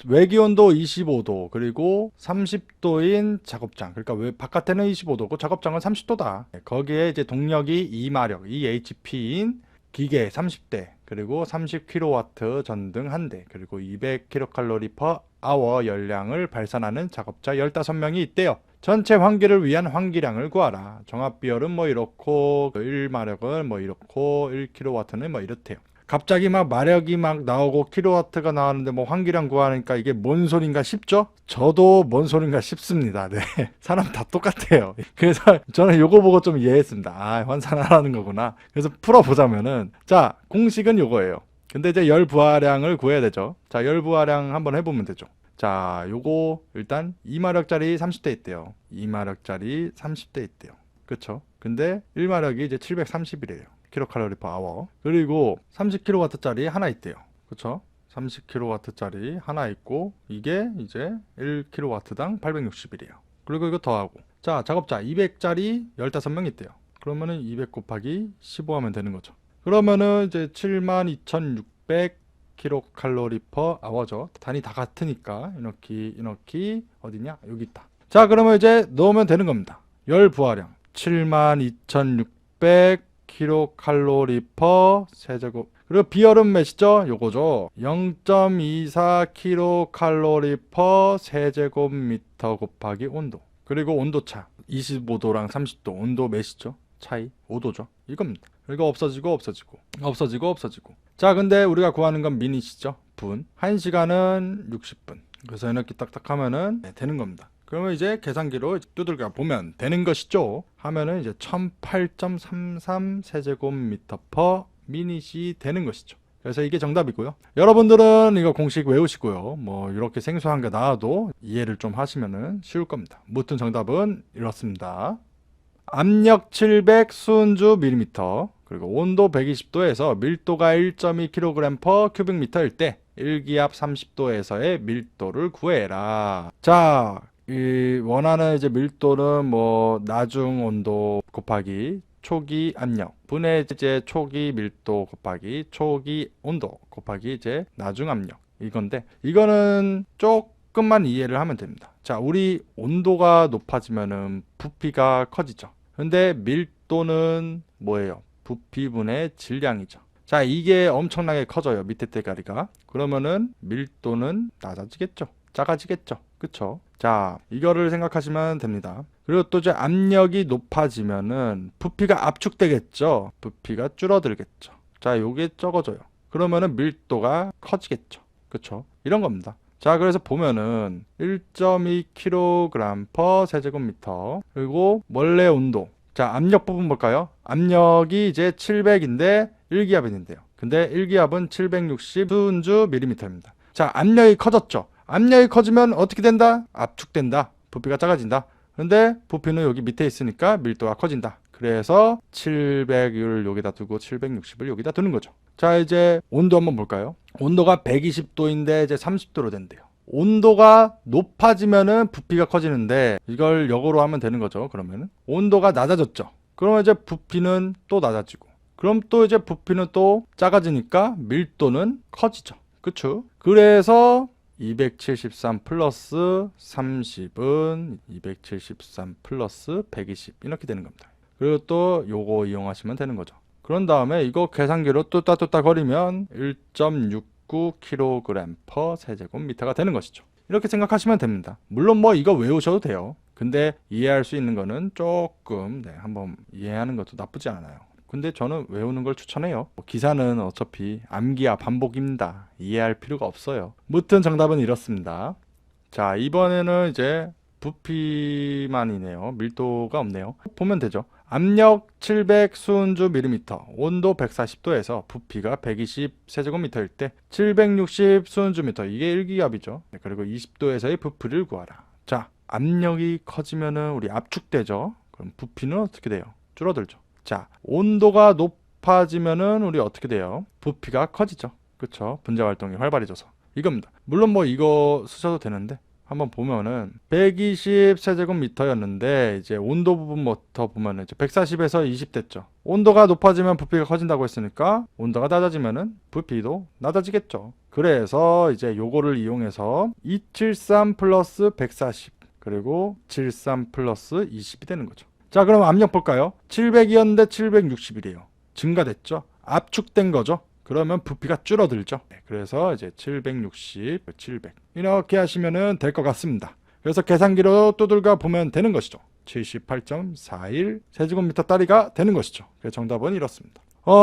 외기온도 25도 그리고 30도인 작업장, 그러니까 왜 바깥에는 25도고 작업장은 30도다. 거기에 이제 동력이 2마력 EHP인 기계 30대 그리고 30kW 전등 1대 그리고 200kcal per hour 열량을 발산하는 작업자 15명이 있대요. 전체 환기를 위한 환기량을 구하라. 종합비열은 뭐 이렇고 1마력은 뭐 이렇고 1kW는 뭐 이렇대요. 갑자기 막 마력이 막 나오고 킬로와트가 나왔는데 뭐 환기량 구하니까 이게 뭔 소린가 싶죠? 저도 뭔 소린가 싶습니다. 네. 사람 다 똑같아요. 그래서 저는 요거 보고 좀 이해했습니다. 아, 환산하라는 거구나. 그래서 풀어보자면은 자, 공식은 요거예요. 근데 이제 열 부하량을 구해야 되죠. 자, 열 부하량 한번 해보면 되죠. 자, 요거 일단 2마력짜리 30대 있대요. 2마력짜리 30대 있대요. 그쵸? 근데 1마력이 이제 730이래요. 킬로칼로리 퍼 아워. 그리고 30kW짜리 하나 있대요. 그쵸? 30kW짜리 하나 있고 이게 이제 1kW당 861이에요. 그리고 이거 더하고 자, 작업자 200짜리 15명 있대요. 그러면은 200 곱하기 15 하면 되는 거죠. 그러면은 이제 72,600 킬로칼로리 퍼 아워죠. 단위 다 같으니까 이렇게 어디냐? 여기 있다. 자, 그러면 이제 넣으면 되는 겁니다. 열 부하량 72,600 킬로칼로리 퍼 세제곱. 그리고 비열은 몇이죠? 요거죠. 0.24 킬로칼로리 퍼 세제곱미터 곱하기 온도. 그리고 온도차 25도랑 30도. 온도 몇이죠? 차이 5도죠. 이겁니다. 그리고 없어지고 없어지고 없어지고 없어지고. 자, 근데 우리가 구하는 건 미닛이죠. 분. 1시간은 60분. 그래서 이렇게 딱딱 하면은 되는 겁니다. 그러면 이제 계산기로 두들겨 보면 되는 것이죠. 하면은 이제 1008.33 세제곱미터 퍼 미닛이 되는 것이죠. 그래서 이게 정답이고요. 여러분들은 이거 공식 외우시고요. 뭐 이렇게 생소한 게 나와도 이해를 좀 하시면은 쉬울 겁니다. 무튼 정답은 이렇습니다. 압력 700 수은주 밀리미터 그리고 온도 120도에서 밀도가 1.2kg per 큐빅미터일 때 일기압 30도에서의 밀도를 구해라. 자, 이 원하는 이제 밀도는 뭐 나중 온도 곱하기 초기 압력 분의 이제 초기 밀도 곱하기 초기 온도 곱하기 이제 나중 압력 이건데 이거는 조금만 이해를 하면 됩니다. 자, 우리 온도가 높아지면은 부피가 커지죠. 근데 밀도는 뭐예요? 부피분의 질량이죠. 자, 이게 엄청나게 커져요. 밑에 대가리가. 그러면은 밀도는 낮아지겠죠. 작아지겠죠. 그쵸? 자, 이거를 생각하시면 됩니다. 그리고 또 이제 압력이 높아지면은 부피가 압축되겠죠. 부피가 줄어들겠죠. 자, 요게 적어져요. 그러면은 밀도가 커지겠죠. 그쵸? 이런 겁니다. 자, 그래서 보면은 1.2kg per 세제곱미터 그리고 원래 온도. 자, 압력 부분 볼까요? 압력이 이제 700인데 1기압인데요. 근데 1기압은 760 수은주 밀리미터입니다. 자, 압력이 커졌죠. 압력이 커지면 어떻게 된다? 압축된다. 부피가 작아진다. 근데 부피는 여기 밑에 있으니까 밀도가 커진다. 그래서 700을 여기다 두고 760을 여기다 두는 거죠. 자, 이제 온도 한번 볼까요? 온도가 120도인데 이제 30도로 된대요. 온도가 높아지면은 부피가 커지는데 이걸 역으로 하면 되는 거죠. 그러면은 온도가 낮아졌죠. 그러면 이제 부피는 또 낮아지고 그럼 또 이제 부피는 또 작아지니까 밀도는 커지죠. 그쵸? 그래서 273 플러스 30은 273 플러스 120 이렇게 되는 겁니다. 그리고 또 요거 이용하시면 되는 거죠. 그런 다음에 이거 계산기로 뚜따뚜따 거리면 1.69kg/세제곱미터가 되는 것이죠. 이렇게 생각하시면 됩니다. 물론 뭐 이거 외우셔도 돼요. 근데 이해할 수 있는 거는 조금 한번 이해하는 것도 나쁘지 않아요. 근데 저는 외우는 걸 추천해요. 기사는 어차피 암기와 반복입니다. 이해할 필요가 없어요. 무튼 정답은 이렇습니다. 자, 이번에는 이제 부피만이네요. 밀도가 없네요. 보면 되죠. 압력 700 수은주 밀리미터, 온도 140도에서 부피가 120 세제곱미터일 때 760 수은주 미터, 이게 1기압이죠. 그리고 20도에서의 부피를 구하라. 자, 압력이 커지면은 우리 압축되죠. 그럼 부피는 어떻게 돼요? 줄어들죠. 자, 온도가 높아지면은 우리 어떻게 돼요? 부피가 커지죠. 그쵸? 분자 활동이 활발해져서. 이겁니다. 물론 뭐 이거 쓰셔도 되는데 한번 보면은 120 세제곱미터였는데 이제 온도 부분부터 보면은 이제 140에서 20 됐죠. 온도가 높아지면 부피가 커진다고 했으니까 온도가 낮아지면은 부피도 낮아지겠죠. 그래서 이제 요거를 이용해서 273 플러스 140 그리고 73 플러스 20이 되는 거죠. 자, 그럼 압력 볼까요? 700이었는데 760이래요. 증가됐죠? 압축된 거죠? 그러면 부피가 줄어들죠. 그래서 이제 760, 700 이렇게 하시면 될 것 같습니다. 그래서 계산기로 두들겨 보면 되는 것이죠. 78.41 세제곱미터 따리가 되는 것이죠. 그래서 정답은 이렇습니다.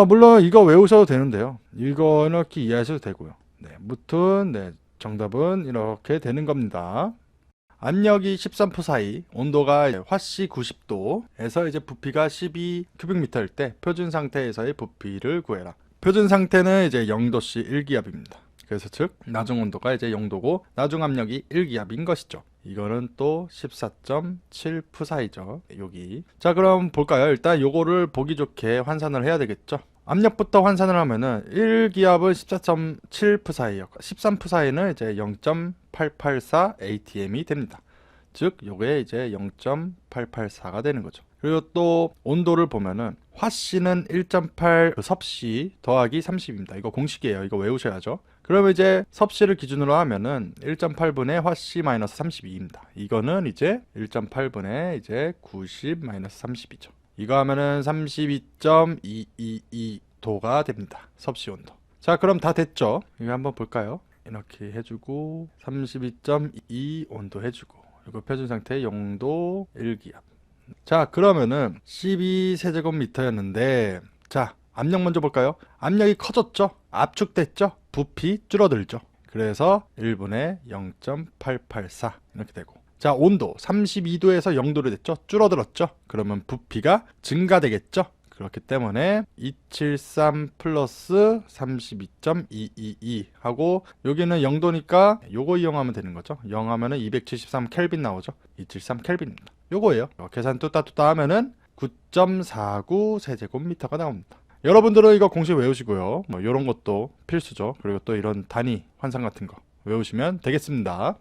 물론 이거 외우셔도 되는데요. 이거 이렇게 이해하셔도 되고요. 무튼 정답은 이렇게 되는 겁니다. 압력이 13프 사이, 온도가 화씨 90도에서 이제 부피가 12 큐빅미터일 때 표준 상태에서의 부피를 구해라. 표준 상태는 이제 0도씨 1기압입니다. 그래서 즉 나중 온도가 이제 0도고 나중 압력이 1기압인 것이죠. 이거는 또 14.7프 사이죠. 여기. 자, 그럼 볼까요? 일단 요거를 보기 좋게 환산을 해야 되겠죠. 압력부터 환산을 하면은 1기압은 14.7프 사이였고 13프 사이는 이제 0.884 atm이 됩니다. 즉 요게 이제 0.884가 되는 거죠. 그리고 또 온도를 보면은 화씨는 1.8 섭씨 더하기 30입니다. 이거 공식이에요. 이거 외우셔야죠. 그러면 이제 섭씨를 기준으로 하면은 1.8분의 화씨 마이너스 32입니다. 이거는 이제 1.8분의 이제 90 마이너스 30이죠. 이거 하면은 32.222도가 됩니다. 섭씨 온도. 자, 그럼 다 됐죠? 이거 한번 볼까요? 이렇게 해주고 32.2 온도 해주고 이거 표준 상태 0도 1기압. 자, 그러면은 12세제곱미터였는데 자, 압력 먼저 볼까요? 압력이 커졌죠? 압축됐죠? 부피 줄어들죠? 그래서 1분의 0.884 이렇게 되고 자, 온도 32도에서 0도로 됐죠? 줄어들었죠? 그러면 부피가 증가되겠죠? 그렇기 때문에 273 플러스 32.222 하고 여기는 0도니까 요거 이용하면 되는 거죠. 0 하면은 273 켈빈 나오죠. 273 켈빈입니다. 요거예요. 계산 뚜따뚜따 하면은 9.49 세제곱미터가 나옵니다. 여러분들은 이거 공식 외우시고요. 뭐 요런 것도 필수죠. 그리고 또 이런 단위 환산 같은 거 외우시면 되겠습니다.